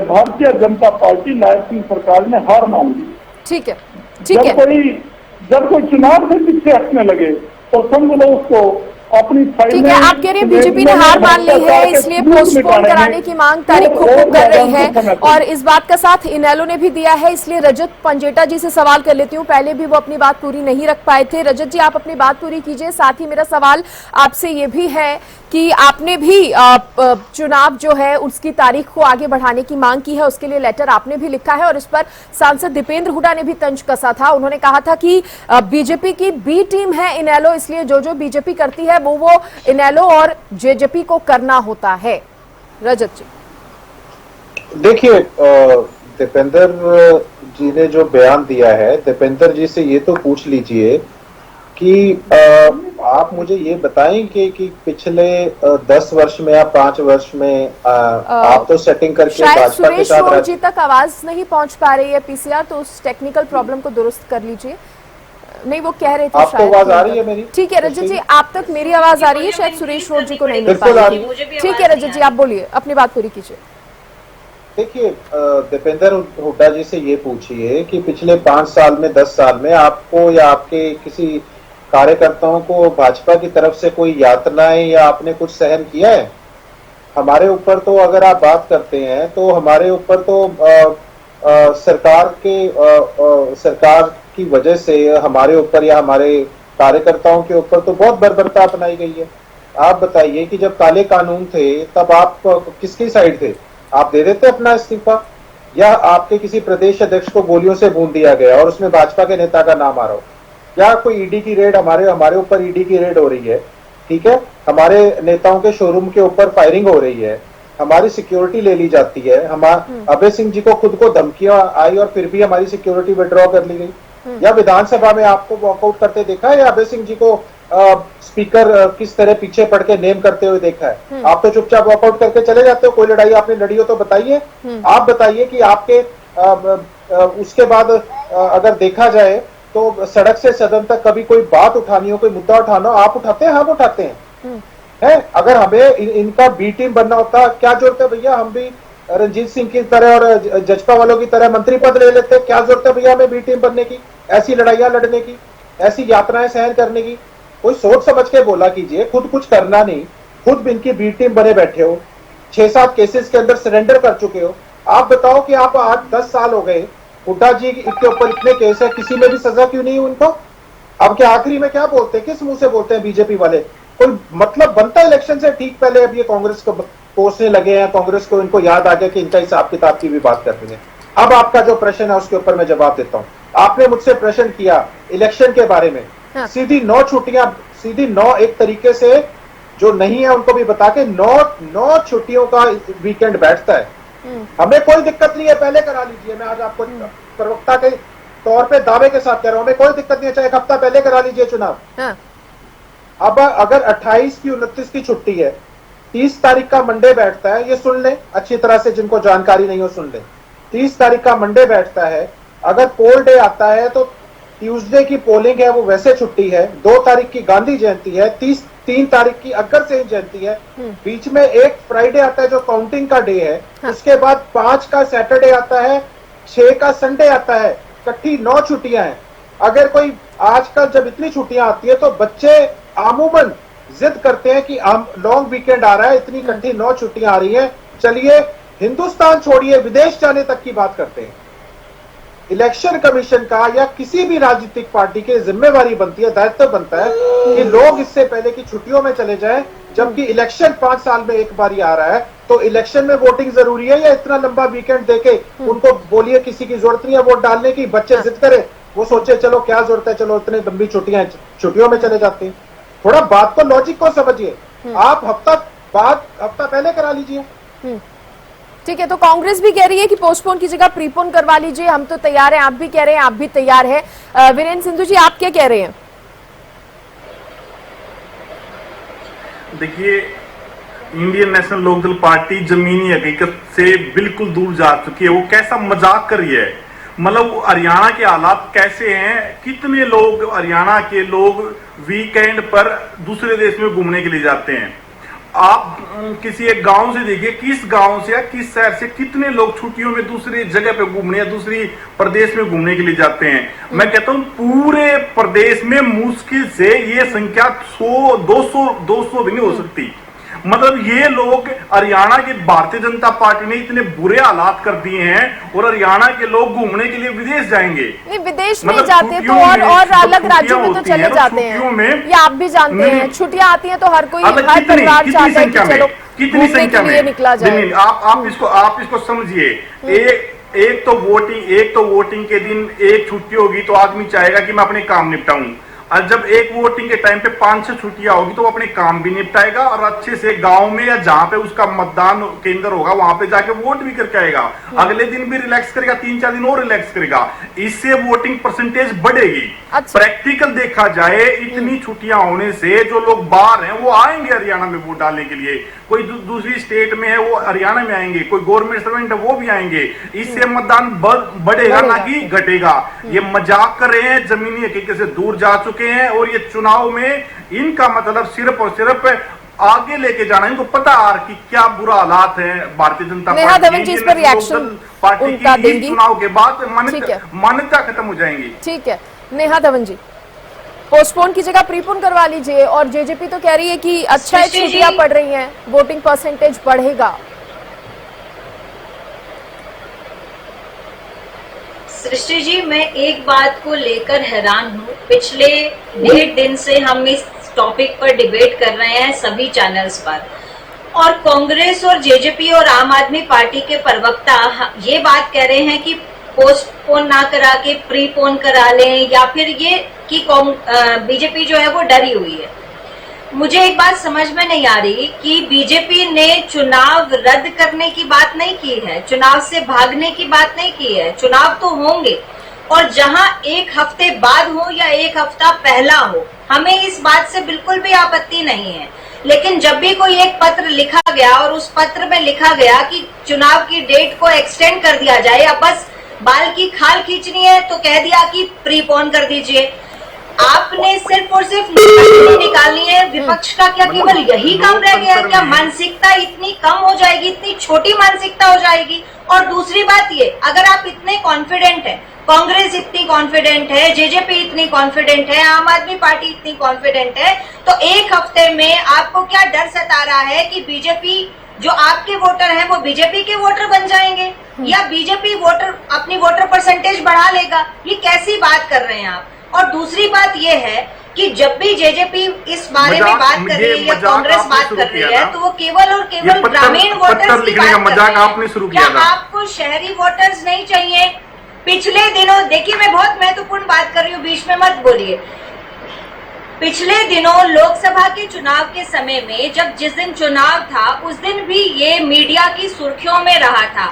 K: भारतीय जनता पार्टी नायक सिंह सरकार ने हार मान ली।
J: ठीक है, ठीक है।
K: जब कोई चुनाव से पीछे हटने लगे तो समझ लो उसको अपनी
J: ठीक है, आप कह रहे हैं बीजेपी ने हार मान ली है इसलिए पोस्टपोन कराने की मांग तारीख को कर रही है और इस बात का साथ इनेलो ने भी दिया है। इसलिए रजत पंजेटा जी से सवाल कर लेती हूँ, पहले भी वो अपनी बात पूरी नहीं रख पाए थे। रजत जी आप अपनी बात पूरी कीजिए। साथ ही मेरा सवाल आपसे ये भी है कि आपने भी चुनाव जो है उसकी तारीख को आगे बढ़ाने की मांग की है, उसके लिए लेटर आपने भी लिखा है और इस पर सांसद दीपेंद्र हुड्डा ने भी तंज कसा था। उन्होंने कहा था कि बीजेपी की बी टीम है इनेलो, इसलिए जो जो बीजेपी करती है वो इनेलो और जेजेपी को करना होता है। रजत जी
H: देखिए, दीपेंद्र जी ने जो बयान दिया है, दीपेंद्र जी से ये तो पूछ लीजिए कि आप मुझे ये बताएंगे कि पिछले 10 वर्ष में या 5 वर्ष में आप तो सेटिंग करके भाजपा के साथ
J: सुरेश जी तक आवाज नहीं पहुंच पा रही है पीसीआर, तो उस टेक्निकल प्रॉब्लम को दुरुस्त कर लीजिए। नहीं, वो कह रहे थे
H: आपको आवाज आ रही है मेरी?
J: ठीक है रजत जी, आप तक मेरी आवाज आ रही है, शायद सुरेश रोड जी को नहीं मिल पा रही है। ठीक है रजत जी, आप बोलिए, अपनी बात पूरी कीजिए।
H: देखिए, दीपेंद्र हुड्डा जी से ये पूछिए कि पिछले 5 साल में 10 साल में आपको या आपके किसी कार्यकर्ताओं को भाजपा की तरफ से कोई यातनाएं या आपने कुछ सहन किया है? हमारे ऊपर तो अगर आप बात करते हैं तो हमारे ऊपर तो सरकार की वजह से हमारे ऊपर या हमारे कार्यकर्ताओं के ऊपर तो बहुत बर्बरता अपनाई गई है। आप बताइए कि जब काले कानून थे तब आप किसकी साइड थे? आप दे देते अपना इस्तीफा, या आपके किसी प्रदेश अध्यक्ष को गोलियों से भून दिया गया और उसमें भाजपा के नेता का नाम आ रहा हो, या कोई ईडी की रेड हमारे ऊपर ईडी की रेड हो रही है, ठीक है, हमारे नेताओं के शोरूम के ऊपर फायरिंग हो रही है, हमारी सिक्योरिटी ले ली जाती है, अभय सिंह जी को खुद को धमकियां आई और फिर भी हमारी सिक्योरिटी विड्रॉ कर ली गई, या विधानसभा में आपको वॉकआउट करते देखा है, या अभय सिंह जी को स्पीकर किस तरह पीछे पड़ के नेम करते हुए देखा है? आप तो चुपचाप वॉकआउट करके चले जाते हो। कोई लड़ाई आपने लड़ी हो तो बताइए। आप बताइए कि आपके उसके बाद अगर देखा जाए तो सड़क से सदन तक कभी कोई बात उठानी हो, कोई मुद्दा उठाना हो, आप उठाते हैं? हम उठाते हैं। अगर हमें इनका बी टीम बनना होता, क्या जरूरत है भैया, हम भी रंजीत सिंह की तरह और जजपा वालों की तरह मंत्री पद ले लेते। क्या जरूरत है भैया हमें बी टीम बनने की, ऐसी लड़ाइयां लड़ने की, ऐसी यात्राएं सहन करने की? कोई सोच समझ के बोला कीजिए। खुद कुछ करना नहीं, खुद इनकी बी टीम बने बैठे हो, 6-7 केसेस के अंदर सरेंडर कर चुके हो। आप बताओ कि आप 8-10 साल हो गए, हुड्डा जी के ऊपर इतने केस है, किसी में भी सजा क्यों नहीं हुई उनको? अब क्या आखिरी में क्या बोलते हैं, किस मुंह से बोलते हैं बीजेपी वाले? कोई मतलब बनता है इलेक्शन से ठीक पहले अब ये कांग्रेस को कोसने लगे हैं, कांग्रेस को इनको याद आ गया कि इनका हिसाब किताब की भी बात करनी है। अब आपका जो प्रश्न है उसके ऊपर मैं जवाब देता हूँ। आपने मुझसे प्रश्न किया इलेक्शन के बारे में, सीधी 9 छुट्टियां, सीधी 9 एक तरीके से जो नहीं है उनको भी बता के 9 छुट्टियों का वीकेंड बैठता है। हमें कोई दिक्कत नहीं है, पहले करा लीजिए। मैं आज आपको प्रवक्ता के तौर पे दावे के साथ कह रहा हूं, हमें कोई दिक्कत नहीं है, चाहे 1 हफ्ता पहले करा लीजिए चुनाव। अब अगर 28 की 29 की छुट्टी है, 30 तारीख का मंडे बैठता है, ये सुन लें अच्छी तरह से, जिनको जानकारी नहीं हो सुन लें। 30 तारीख का मंडे बैठता है, अगर पोल डे आता है तो ट्यूसडे की पोलिंग है वो वैसे छुट्टी है, 2 तारीख की गांधी जयंती है, 3 तारीख की अग्रसेन जयंती है, बीच में एक फ्राइडे आता है जो काउंटिंग का डे है, उसके बाद 5 का सैटरडे आता है, 6 का संडे आता है, इकट्ठी 9 छुट्टियां हैं। अगर कोई आजकल जब इतनी छुट्टियां आती है तो बच्चे आमूमन जिद करते हैं कि लॉन्ग वीकेंड आ रहा है, इतनी इकट्ठी 9 छुट्टियां आ रही हैं, चलिए हिंदुस्तान छोड़िए विदेश जाने तक की बात करते हैं। इलेक्शन कमीशन का या किसी भी राजनीतिक पार्टी की जिम्मेवारी बनती है, दायित्व बनता है कि लोग इससे पहले की छुट्टियों में चले जाएं, जबकि इलेक्शन 5 साल में एक बार ही आ रहा है। तो इलेक्शन में वोटिंग जरूरी है या इतना लंबा वीकेंड देके उनको बोलिए किसी की जरूरत नहीं है वोट डालने की, बच्चे जिद करें, वो सोचे चलो क्या जरूरत है, चलो इतनी लंबी छुट्टियों में चले जाते हैं। थोड़ा बात को, लॉजिक को समझिए। आप हफ्ता पहले करा लीजिए।
J: ठीक है, तो कांग्रेस भी कह रही है कि पोस्टपोन की जगह प्रीपोन करवा लीजिए, हम तो तैयार हैं, आप भी कह रहे हैं आप भी तैयार हैं। वीरेंद्र सिंधु जी, आप क्या कह रहे हैं?
F: देखिए, इंडियन नेशनल लोकदल पार्टी जमीनी हकीकत से बिल्कुल दूर जा चुकी है। वो कैसा मजाक कर रही है, मतलब हरियाणा के हालात कैसे हैं, कितने लोग हरियाणा के लोग वीकेंड पर दूसरे देश में घूमने के लिए जाते हैं। आप किसी एक गांव से देखिए, किस गांव से या किस शहर से कितने लोग छुट्टियों में दूसरी जगह पे घूमने या दूसरी प्रदेश में घूमने के लिए जाते हैं। मैं कहता हूं पूरे प्रदेश में मुश्किल से ये संख्या 100-200 भी नहीं हो सकती। मतलब ये लोग, हरियाणा की भारतीय जनता पार्टी ने इतने बुरे हालात कर दिए हैं और हरियाणा के लोग घूमने के लिए विदेश जाएंगे।
J: नहीं, विदेश नहीं जाते तो और अलग राज्यों में तो चले जाते हैं, ये आप भी जानते हैं। छुट्टियां आती हैं तो हर कोई, हर परिवार चाहता है कि चलो
F: कितनी संख्या में
J: निकला जाए।
F: आप इसको समझिए। एक तो वोटिंग के दिन एक छुट्टी होगी तो आदमी चाहेगा कि मैं अपने काम निपटाऊं, और जब एक वोटिंग के टाइम पे 5-6 छुट्टियां होगी तो वो अपने काम भी निपटाएगा और अच्छे से गांव में या जहां पे उसका मतदान केंद्र होगा वहां पे जाके वोट भी करके आएगा। अगले दिन भी रिलैक्स करेगा, 3-4 दिन और रिलैक्स करेगा। इससे वोटिंग परसेंटेज बढ़ेगी।
J: अच्छा।
F: प्रैक्टिकल देखा जाए, इतनी छुट्टियां होने से जो लोग बाहर हैं वो आएंगे हरियाणा में वोट डालने के लिए। कोई दूसरी स्टेट में है वो हरियाणा में आएंगे, कोई गवर्नमेंट सर्वेंट है वो भी आएंगे। इससे मतदान बढ़ेगा ना कि घटेगा। ये मजाक कर रहे हैं, जमीनी हकीकत से दूर जा चुके हैं और ये चुनाव में इनका मतलब सिर्फ और सिर्फ आगे लेके जाना। इनको पता है कि क्या बुरा हालात है भारतीय जनता पार्टी की। चुनाव के बाद मान्यता खत्म हो जाएंगी।
J: ठीक है, नेहा धवन जी, पोस्टपोन की जगह प्रीपोन करवा लीजिए। और जेजेपी तो कह रही है कि अच्छा है, छुट्टियां पड़ रही हैं, वोटिंग परसेंटेज बढ़ेगा।
I: सृष्टि जी, मैं एक बात को लेकर हैरान हूँ। पिछले 1.5 दिन से हम इस टॉपिक पर डिबेट कर रहे हैं सभी चैनल्स पर, और कांग्रेस और जेजेपी और आम आदमी पार्टी के प्रवक्ता ये बात कह रहे हैं कि पोस्टपोन ना करा के प्रीपोन करा लें, या फिर ये कि बीजेपी जो है वो डरी हुई है। मुझे एक बात समझ में नहीं आ रही कि बीजेपी ने चुनाव रद्द करने की बात नहीं की है, चुनाव से भागने की बात नहीं की है। चुनाव तो होंगे, और जहां 1 हफ्ते बाद हो या 1 हफ्ता पहला हो, हमें इस बात से बिल्कुल भी आपत्ति नहीं है। लेकिन जब भी कोई एक पत्र लिखा गया और उस पत्र में लिखा गया कि चुनाव की डेट को एक्सटेंड कर दिया जाए, या बस बाल की खाल खींचनी है तो कह दिया कि प्रीपोन कर दीजिए। आपने सिर्फ और सिर्फ निकालनी है। विपक्ष का क्या केवल यही काम रह गया है? क्या मानसिकता इतनी कम हो जाएगी, इतनी छोटी मानसिकता हो जाएगी? और दूसरी बात ये, अगर आप इतने कॉन्फिडेंट हैं, कांग्रेस इतनी कॉन्फिडेंट है, जेजेपी इतनी कॉन्फिडेंट है, आम आदमी पार्टी इतनी कॉन्फिडेंट है, तो 1 हफ्ते में आपको क्या डर सता रहा है कि बीजेपी जो आपके वोटर हैं वो बीजेपी के वोटर बन जाएंगे, या बीजेपी वोटर अपनी वोटर परसेंटेज बढ़ा लेगा? ये कैसी बात कर रहे हैं आप? और दूसरी बात ये है कि जब भी जेजेपी इस बारे में बात कर रही है या कांग्रेस बात कर रही है, तो वो केवल और केवल ग्रामीण वोटर्स की बात कर रहे हैं। क्या आपको शहरी वोटर्स नहीं चाहिए? पिछले दिनों, देखिए मैं बहुत महत्वपूर्ण बात कर रही हूँ, बीच में मत बोलिए। पिछले दिनों लोकसभा के चुनाव के समय में, जब जिस दिन चुनाव था उस दिन भी ये मीडिया की सुर्खियों में रहा था।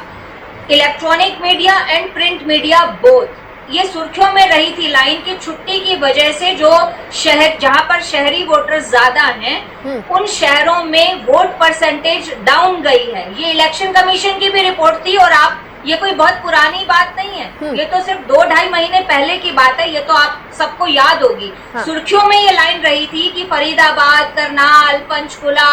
I: Electronic media and print media both ये सुर्खियों में रही थी लाइन की छुट्टी की वजह से। जो शहर जहां पर शहरी वोटर्स ज्यादा हैं, उन शहरों में वोट परसेंटेज डाउन गई है। ये इलेक्शन कमीशन की भी रिपोर्ट थी, और आप, ये कोई बहुत पुरानी बात नहीं है, ये तो सिर्फ 2-2.5 महीने पहले की बात है। ये तो आप सबको याद होगी। सुर्खियों में ये लाइन रही थी कि फरीदाबाद, करनाल, पंचकुला,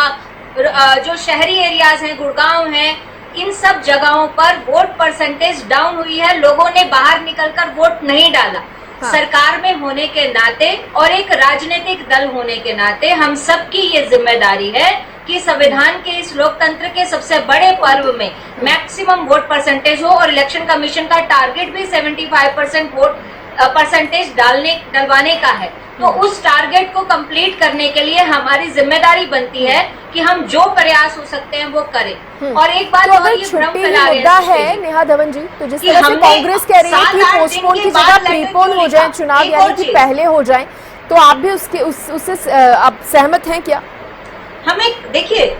I: जो शहरी एरियाज हैं, गुड़गांव है, इन सब जगहों पर वोट परसेंटेज डाउन हुई है। लोगों ने बाहर निकलकर वोट नहीं डाला। सरकार में होने के नाते और एक राजनीतिक दल होने के नाते हम सबकी ये जिम्मेदारी है कि संविधान के इस लोकतंत्र के सबसे बड़े पर्व में मैक्सिमम वोट परसेंटेज हो और इलेक्शन कमीशन का टारगेट भी 75% वोट परसेंटेज डलवाने का है। तो उस टारगेट को कंप्लीट करने के लिए हमारी जिम्मेदारी बनती है कि हम जो प्रयास हो सकते हैं वो करें। और एक बात
J: तो
I: और ये भ्रम फैला रहे
J: मुद्दा है नेहा धवन जी, तो जिस तरह से कांग्रेस कह रही है कि पोस्टपोन की जगह प्रीपोन हो जाए चुनाव, यानी कि पहले हो जाए, तो आप भी उससे आप सहमत हैं क्या?
I: हमें देखिए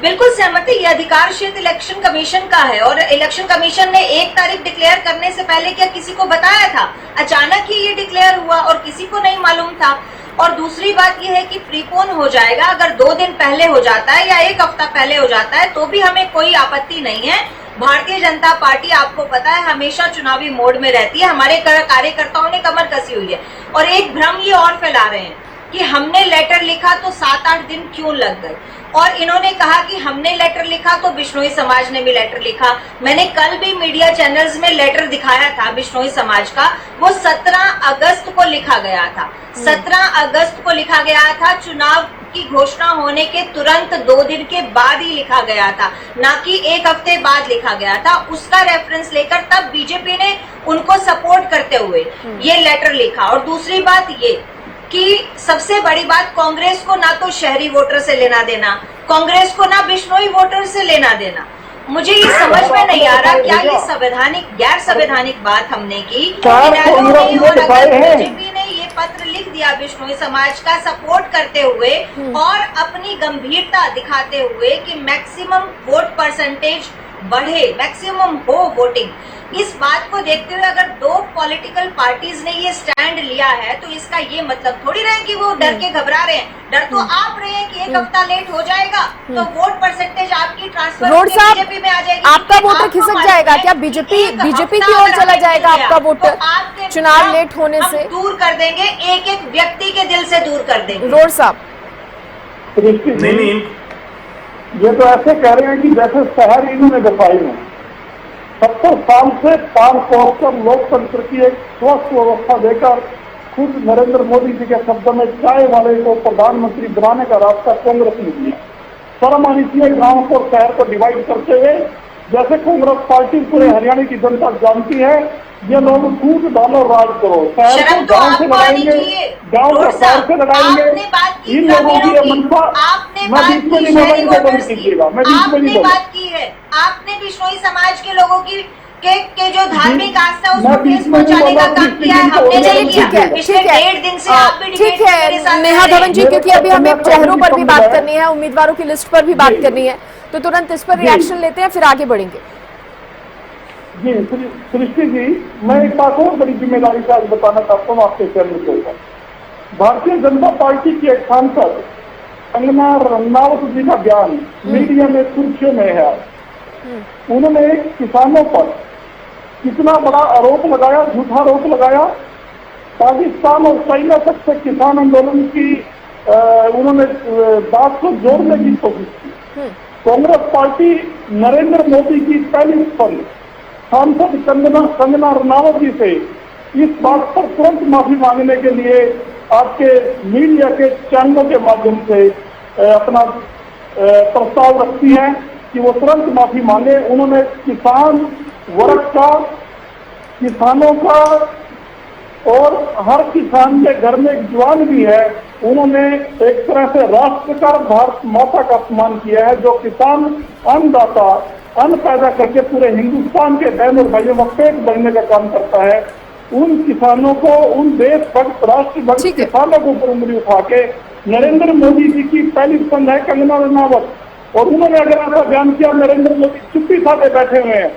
I: बिल्कुल सहमत है, ये अधिकार क्षेत्र इलेक्शन कमीशन का है और इलेक्शन कमीशन ने 1 तारीख डिक्लेयर करने से पहले क्या किसी को बताया था? अचानक ही ये डिक्लेयर हुआ और किसी को नहीं मालूम था। और दूसरी बात ये है कि प्रीपोन हो जाएगा, अगर 2 दिन पहले हो जाता है या 1 हफ्ता पहले हो जाता है तो भी हमें कोई आपत्ति नहीं है। भारतीय जनता पार्टी आपको पता है हमेशा चुनावी मोड में रहती है, हमारे कार्यकर्ताओं ने कमर कसी हुई है। और एक भ्रम ये और फैला रहे हैं कि हमने लेटर लिखा तो 7-8 दिन क्यों लग गए, और इन्होंने कहा कि हमने लेटर लिखा तो बिश्नोई समाज ने भी लेटर लिखा। मैंने कल भी मीडिया चैनल्स में लेटर दिखाया था बिश्नोई समाज का, वो 17 अगस्त को लिखा गया था। 17 अगस्त को लिखा गया था, चुनाव की घोषणा होने के तुरंत 2 दिन के बाद ही लिखा गया था, ना कि 1 हफ्ते बाद लिखा गया था। उसका रेफरेंस लेकर तब बीजेपी ने उनको सपोर्ट करते हुए ये लेटर लिखा। और दूसरी बात ये कि सबसे बड़ी बात, कांग्रेस को ना तो शहरी वोटर से लेना देना, कांग्रेस को ना बिश्नोई वोटर से लेना देना। मुझे ये समझ में नहीं आ रहा क्या ये संवैधानिक गैर संवैधानिक बात हमने की। और अगर बीजेपी ने ये पत्र लिख दिया बिश्नोई समाज का सपोर्ट करते हुए और अपनी गंभीरता दिखाते हुए कि मैक्सिमम वोट परसेंटेज बढ़े, मैक्सिमम हो वोटिंग, इस बात को देखते हुए अगर 2 पॉलिटिकल पार्टीज ने ये स्टैंड लिया है तो इसका ये मतलब थोड़ी रहे कि वो डर के घबरा रहे हैं। डर तो आप रहे हैं कि 1 हफ्ता लेट हो जाएगा तो वोट परसेंटेज आपकी ट्रांसफर बीजेपी में आ जाएगी,
J: आपका वोटर खिसक जाएगा क्या? बीजेपी की ओर चला जाएगा आपका वोटर चुनाव लेट होने से?
I: दूर कर देंगे, एक व्यक्ति के दिल से दूर कर देंगे।
J: रोड साहब
K: नहीं, ये तो ऐसे कह रहे हैं कि जैसे शहर इन्होंने बसाई है। 70 साल से पार पहुंचकर लोकतंत्र की एक स्वस्थ व्यवस्था देकर खुद नरेंद्र मोदी जी के शब्द में चाय वाले को प्रधानमंत्री बनाने का रास्ता कांग्रेस ने दिया। शर्म आनी चाहिए गांव को शहर को डिवाइड करते हुए। जैसे कांग्रेस पार्टी पूरे हरियाणा की जनता जानती है, ये लोग कूद डालो राज करो, शहर को गांव से लड़ाएंगे, गांव को शहर से लड़ाएंगे। इन लोगों की ये मनसा, मैं बीच में नहीं मोबाइल को बंद कीजिएगा, मैं बीच में नहीं
I: बात की है। आपने बिश्नोई समाज के लोगों की के जो धार्मिक आस्था उसको ठेस पहुंचाने का काम किया है हमने नहीं किया। पिछले 1.5 दिन से आप भी
J: ठीक है नेहा धवन जी, क्योंकि अभी हमें चेहरों पर भी बात करनी है, उम्मीदवारों की लिस्ट पर भी बात करनी है, तो तुरंत इस पर रिएक्शन लेते हैं, फिर आगे बढ़ेंगे।
K: जी सृष्टि जी, मैं एक बात और बड़ी जिम्मेदारी से आज बताना चाहता हूँ आपके चैनल के ऊपर। भारतीय जनता पार्टी की एक सांसद कंगना रनौत जी का बयान मीडिया में सुर्खियों में है। उन्होंने किसानों पर कितना बड़ा आरोप लगाया, झूठा आरोप लगाया। पाकिस्तान और चाइना तक से किसान आंदोलन की उन्होंने बात को जोड़ने की कोशिश की। कांग्रेस पार्टी नरेंद्र मोदी की पहली सांसद कंगना रनौत जी से इस बात पर तुरंत माफी मांगने के लिए आपके मीडिया के चैनलों के माध्यम से अपना प्रस्ताव रखती है कि वो तुरंत माफी मांगे। उन्होंने किसान वर्ग का, किसानों का और हर किसान के घर में एक जवान भी है, उन्होंने एक तरह से राष्ट्र का, भारत माता का अपमान किया है। जो किसान अन्नदाता अन्न पैदा करके पूरे हिंदुस्तान के बहन और भाइयों का पेट भरने का काम करता है, उन किसानों को, उन देशभक्त राष्ट्रभक्त किसानों को ऊपर उंगली उठा के नरेंद्र मोदी जी की पहली पसंद है कंगना रनौत, और उन्होंने अगर ऐसा बयान किया नरेंद्र मोदी चुप्पी साधे बैठे हुए हैं।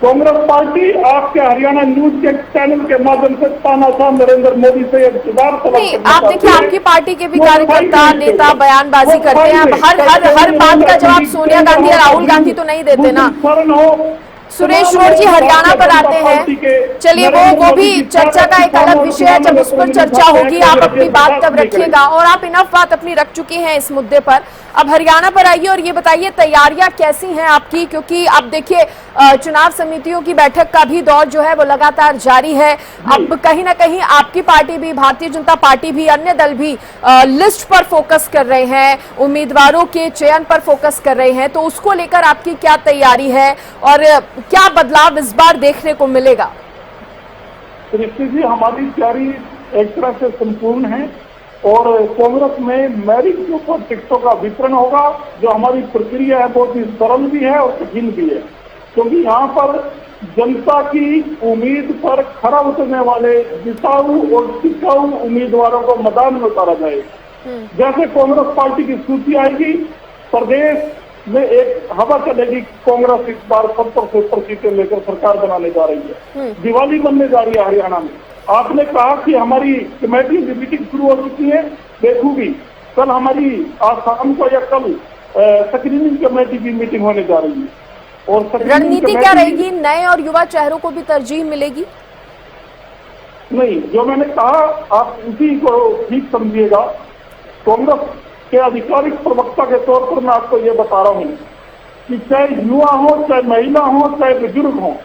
K: कांग्रेस पार्टी आपके हरियाणा न्यूज के चैनल के माध्यम से तानाशाह नरेंद्र मोदी से
J: आप देखिए, आपकी पार्टी के भी कार्यकर्ता नेता बयानबाजी करते हैं। हर बात का जवाब सोनिया गांधी या राहुल गांधी तो नहीं देते ना। सुरेश रोड जी हरियाणा पर आते हैं, चलिए वो भी चर्चा का एक अलग विषय है, जब उस पर चर्चा होगी आप अपनी बात तब रखिएगा। और आप इनफ बात अपनी रख चुकी हैं इस मुद्दे पर। अब हरियाणा पर आइए और ये बताइए तैयारियां कैसी हैं आपकी, क्योंकि अब देखिए चुनाव समितियों की बैठक का भी दौर जो है वो लगातार जारी है। अब कहीं ना कहीं आपकी पार्टी भी, भारतीय जनता पार्टी भी, अन्य दल भी लिस्ट पर फोकस कर रहे हैं, उम्मीदवारों के चयन पर फोकस कर रहे हैं, तो उसको लेकर आपकी क्या तैयारी है और क्या बदलाव इस बार देखने को मिलेगा?
K: ऋषि जी, हमारी तैयारी एक तरह से संपूर्ण है और कांग्रेस में मेरिट के ऊपर टिकटों का वितरण होगा। जो हमारी प्रक्रिया है बहुत ही सरल भी है और कठिन भी है, क्योंकि यहाँ पर जनता की उम्मीद पर खरा उतरने वाले जिताऊ और टिकाऊ उम्मीदवारों को मैदान में उतारा जाएगा। जैसे कांग्रेस पार्टी की सूची आएगी, प्रदेश में एक हवा चलेगी। कांग्रेस इस बार 70 से ऊपर सीटें लेकर सरकार बनाने जा रही है, दिवाली बनने जा रही है हरियाणा में। आपने कहा कि हमारी कमेटी की मीटिंग शुरू हो चुकी है, देखूंगी कल हमारी आज शाम को या कल स्क्रीनिंग कमेटी की मीटिंग होने जा रही है। और
J: रणनीति क्या रहेगी? नए और युवा चेहरों को भी तरजीह मिलेगी?
K: नहीं, जो मैंने कहा आप उसी को ठीक समझिएगा। कांग्रेस के आधिकारिक प्रवक्ता के तौर पर मैं आपको ये बता रहा हूँ कि चाहे युवा हो, चाहे महिला हो, चाहे बुजुर्ग हो,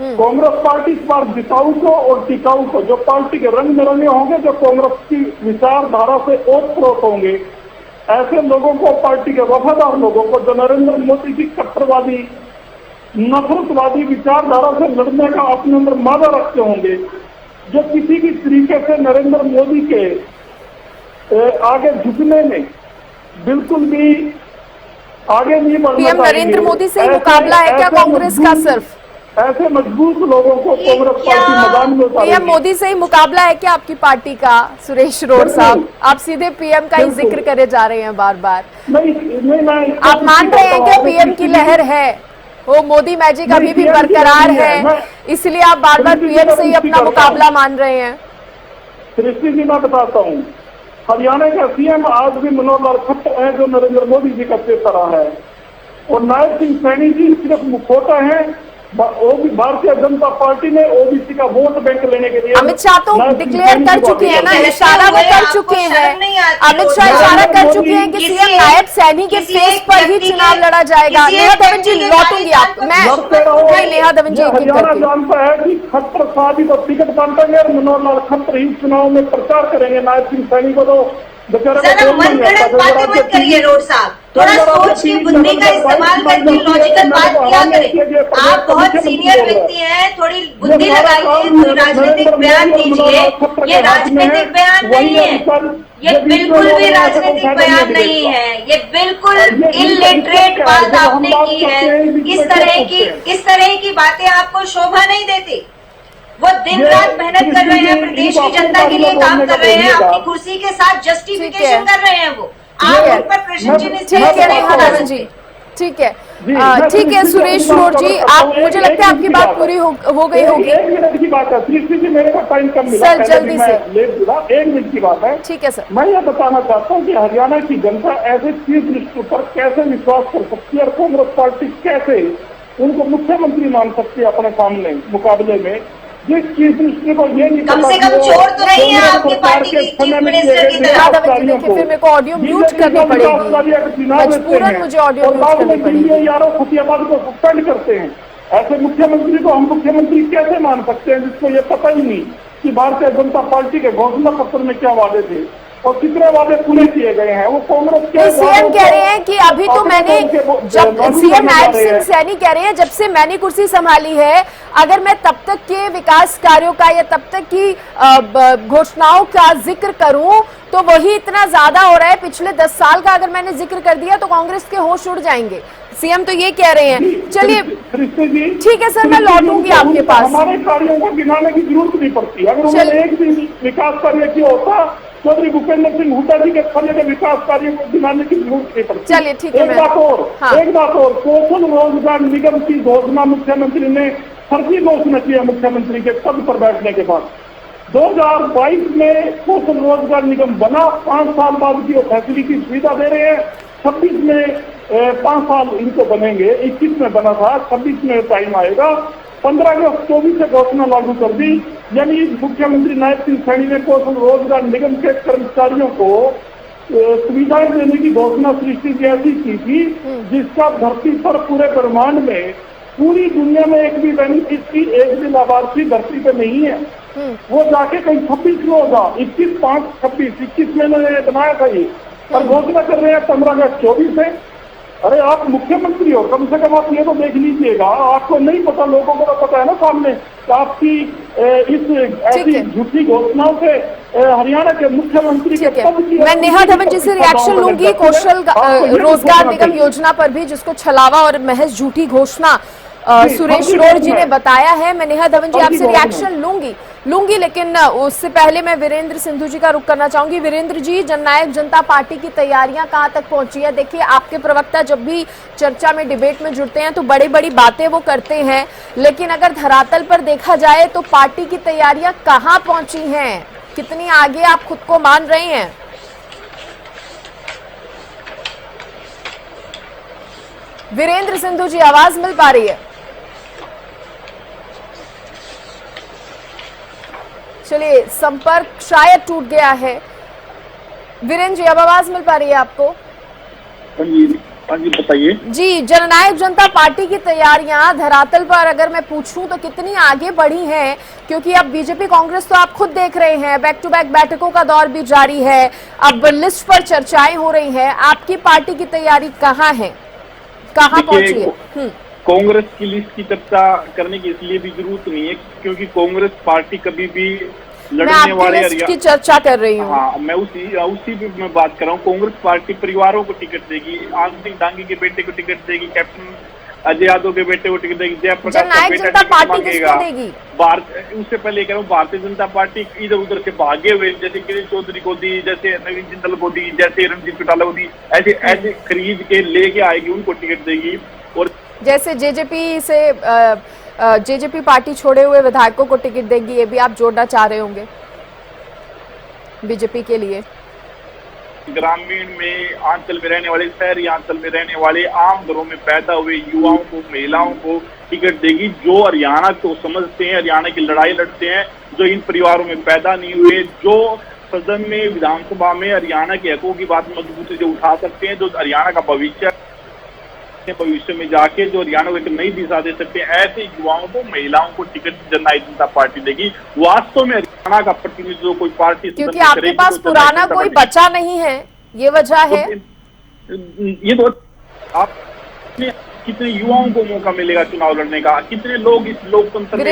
K: कांग्रेस पार्टी इस बार जिताऊ को और टिकाऊ को, जो पार्टी के रंग में रंगे होंगे, जो कांग्रेस की विचारधारा से ओतप्रोत होंगे, ऐसे लोगों को, पार्टी के वफादार लोगों को, जो नरेंद्र मोदी की कट्टरवादी नफरतवादी विचारधारा से लड़ने का अपने अंदर मादा रखते होंगे, जो किसी भी तरीके से नरेंद्र मोदी के आगे झुकने में बिल्कुल भी आगे नहीं बढ़ना
J: पीएम नरेंद्र मोदी से मुकाबला है क्या कांग्रेस का? सिर्फ
K: ऐसे मजबूत लोगों को कांग्रेस पार्टी मैदान में उतारेगी।
J: पीएम मोदी से ही मुकाबला है क्या आपकी पार्टी का? सुरेश रोड साहब, आप सीधे पीएम का ही जिक्र करे जा रहे हैं बार बार।
K: नहीं,
J: आप मान रहे हैं कि पीएम की लहर है, वो मोदी मैजिक अभी भी बरकरार है, इसलिए आप बार बार पीएम से ही अपना मुकाबला मान रहे हैं?
K: सृष्टि जी, मैं बताता हूँ, हरियाणा का सीएम आज भी मनोहर लाल खट्टर है, जो नरेंद्र मोदी जी का चेहरा है, और नायब सिंह सैनी जी सिर्फ मुखौटा है। भारतीय जनता पार्टी ने ओबीसी का वोट बैंक लेने के लिए
J: अमित शाह तो डिक्लेयर कर चुके हैं ना, इशारा वो कर चुके हैं। अमित शाह इशारा कर चुके हैं कि सीएम नायब सैनी के फेस पर ही चुनाव लड़ा जाएगा। नेहा दवन जी, लौटूंगी आप, मैं नेहा दवन जी
K: हरियाणा जानता है कि खट्टर शादी को टिकट बांटेंगे और मनोहर लाल खट्टर ही चुनाव में प्रचार करेंगे। नायब सिंह सैनी को तो
I: मत करिए रोड साहब, थोड़ा सोच की बुद्धि का इस्तेमाल करके लॉजिकल बात किया करें। आप बहुत सीनियर व्यक्ति हैं, थोड़ी बुद्धि लगाइए, राजनीतिक बयान दीजिए। ये राजनीतिक बयान नहीं है, ये बिल्कुल भी राजनीतिक बयान नहीं है, ये बिल्कुल इलिटरेट बात आपने की है। इस तरह की बातें आपको शोभा नहीं देती। वो दिन रात मेहनत कर रहे हैं, प्रदेश की जनता के लिए काम कर रहे हैं, अपनी कुर्सी के साथ जस्टिफिकेशन कर रहे हैं। वो आप उन पर प्रश्न चिन्ह
J: जी, ठीक है, ठीक है सुरेश रोड जी, आप, मुझे लगता है आपकी बात पूरी हो गई होगी।
K: 1 मिनट की बात है सृष्टि जी, मेरे को टाइम कम मिला
J: सर, जल्दी से।
K: 1 मिनट की बात है।
J: ठीक है सर,
K: मैं ये बताना चाहता हूँ कि हरियाणा की जनता ऐसे चीफ मिनिस्टर पर कैसे विश्वास कर सकती है और कांग्रेस पार्टी कैसे उनको मुख्यमंत्री मान सकती है अपने सामने मुकाबले में, जिस चीफ मिनिस्टर को ये नहीं
I: कम से कम छोड़ तो रही है आपकी पार्टी की चीफ मिनिस्टर की तरह।
J: फिर मेरे को ऑडियो म्यूट करनी पड़ेगी, मजबूरन मुझे ऑडियो म्यूट करनी पड़ेगी।
K: यारों फतियाबाद को सस्पेंड करते हैं, ऐसे मुख्यमंत्री को हम मुख्यमंत्री कैसे मान सकते हैं जिसको ये पता ही नहीं कि भारतीय जनता पार्टी के घोषणा पत्र में क्या वादे थे और कितने वादे पूरे किए गए हैं। वो कांग्रेस के
J: सीएम कह रहे हैं कि अभी तो मैंने, जब सीएम नायब सिंह सैनी कह रहे हैं जब से मैंने कुर्सी संभाली है, अगर मैं तब तक के विकास कार्यों का या तब तक की घोषणाओं का जिक्र करूं तो वही इतना ज्यादा हो रहा है। पिछले 10 साल का अगर मैंने जिक्र कर दिया तो कांग्रेस के होश उड़ जाएंगे। सीएम तो ये कह रहे हैं। चलिए ठीक है सर, मैं लौटूंगी आपके पास।
K: हमारे कार्यों को गिनाने की जरूरत नहीं पड़ती। अगर उन्होंने एक भी विकास कार्य किया होता, चौधरी भूपेंद्र सिंह हुड्डा जी के फले के विकास कार्यों को गिनाने की जरूरत नहीं पड़ती।
J: चलिए ठीक है।
K: एक बात और, कौशल रोजगार निगम की घोषणा मुख्यमंत्री ने फर्जी घोषणा की है। मुख्यमंत्री के पद पर बैठने के बाद 2022 में कौशल रोजगार निगम बना, 5 साल बाद की फैसिलिटी सुविधा दे रहे हैं। 26 में 5 साल इनको बनेंगे, 21 में बना था, 26 में टाइम आएगा। 15 अगस्त 24 से घोषणा लागू कर दी, यानी मुख्यमंत्री नायब सिंह सैनी ने कौशल रोजगार निगम के कर्मचारियों को सुविधाएं देने की घोषणा सृष्टि जी ऐसी की थी जिसका धरती पर पूरे ब्रह्मांड में पूरी दुनिया में एक भी बेनिफिशरी, एक भी लाभार्थी धरती पे नहीं है। वो जाके कहीं 26 में होगा, 21 में इन्होंने बनाया था ये, और घोषणा कर रहे हैं 15 अगस्त 24 से। अरे आप मुख्यमंत्री हो, कम से कम आप ये तो देख लीजिएगा। आपको नहीं पता, लोगों को तो पता है ना सामने, तो आपकी इस ऐसी झूठी घोषणाओं से हरियाणा के मुख्यमंत्री के पद की।
J: मैं नेहा धवन जी से रिएक्शन लूंगी कौशल रोजगार निगम योजना पर भी, जिसको छलावा और महज झूठी घोषणा सुरेश रोड जी ने बताया है। मैं नेहा धवन जी आपसे रिएक्शन लूंगी, लेकिन उससे पहले मैं वीरेंद्र सिंधु जी का रुख करना चाहूंगी। वीरेंद्र जी, जननायक जनता पार्टी की तैयारियां कहां तक पहुंची है? देखिए, आपके प्रवक्ता जब भी चर्चा में, डिबेट में जुड़ते हैं तो बड़ी बड़ी बातें वो करते हैं, लेकिन अगर धरातल पर देखा जाए तो पार्टी की तैयारियां कहां पहुंची हैं? कितनी आगे आप खुद को मान रहे हैं? वीरेंद्र सिंधु जी, आवाज मिल पा रही है? चलिए, संपर्क शायद टूट गया है। वीरेंद्र जी, अब आवाज मिल पा रही है आपको?
K: हाँ जी, बताइए
J: जी। जननायक जनता पार्टी की तैयारियां धरातल पर अगर मैं पूछूं तो कितनी आगे बढ़ी हैं? क्योंकि अब बीजेपी कांग्रेस तो आप खुद देख रहे हैं, बैक टू बैक बैठकों का दौर भी जारी है, अब लिस्ट पर चर्चाएं हो रही हैं। आपकी पार्टी की तैयारी कहाँ है, कहाँ पहुंची है?
F: कांग्रेस की लिस्ट की चर्चा करने की इसलिए भी जरूरत नहीं है क्योंकि कांग्रेस पार्टी कभी भी लड़ने वाले
J: की चर्चा कर रही हूँ।
F: हाँ, मैं उसी पे मैं बात कर रहा हूँ। कांग्रेस पार्टी परिवारों को टिकट देगी, आनंद सिंह डांगी के बेटे को टिकट देगी, कैप्टन अजय यादव के बेटे को टिकट देगी, जयप्रकाश का बेटा टिकट मांगेगा। उससे पहले कह रहा हूँ, भारतीय जनता पार्टी इधर उधर से भागे हुए, जैसे किरण चौधरी को दी, जैसे नवीन जिंदल को दी, जैसे रणजीत चौटाला को दी, ऐसे खरीद के लेके आएगी, उनको टिकट देगी। और
J: जैसे जेजेपी पार्टी छोड़े हुए विधायकों को टिकट देगी, ये भी आप जोड़ना चाह रहे होंगे बीजेपी के लिए?
F: ग्रामीण में, आंचल में रहने वाले, शहरी आंचल में रहने वाले, आम घरों में पैदा हुए युवाओं को, महिलाओं को टिकट देगी, जो हरियाणा को समझते हैं, हरियाणा की लड़ाई लड़ते हैं, जो इन परिवारों में पैदा नहीं हुए, जो सदन में, विधानसभा में हरियाणा के हकों की बात मजबूती से उठा सकते हैं, जो हरियाणा का भविष्य में जाके जो हरियाणा को एक नई दिशा दे सकते हैं, ऐसे युवाओं को, महिलाओं को टिकट जननायक जनता पार्टी देगी। वास्तव में हरियाणा का प्रतिनिधित्व कोई पार्टी,
J: क्योंकि आपके पास पुराना कोई बचा नहीं है, ये वजह है।
F: ये तो आप कितने युवाओं को मौका मिलेगा चुनाव लड़ने का, कितने लोग इस लोकतंत्र में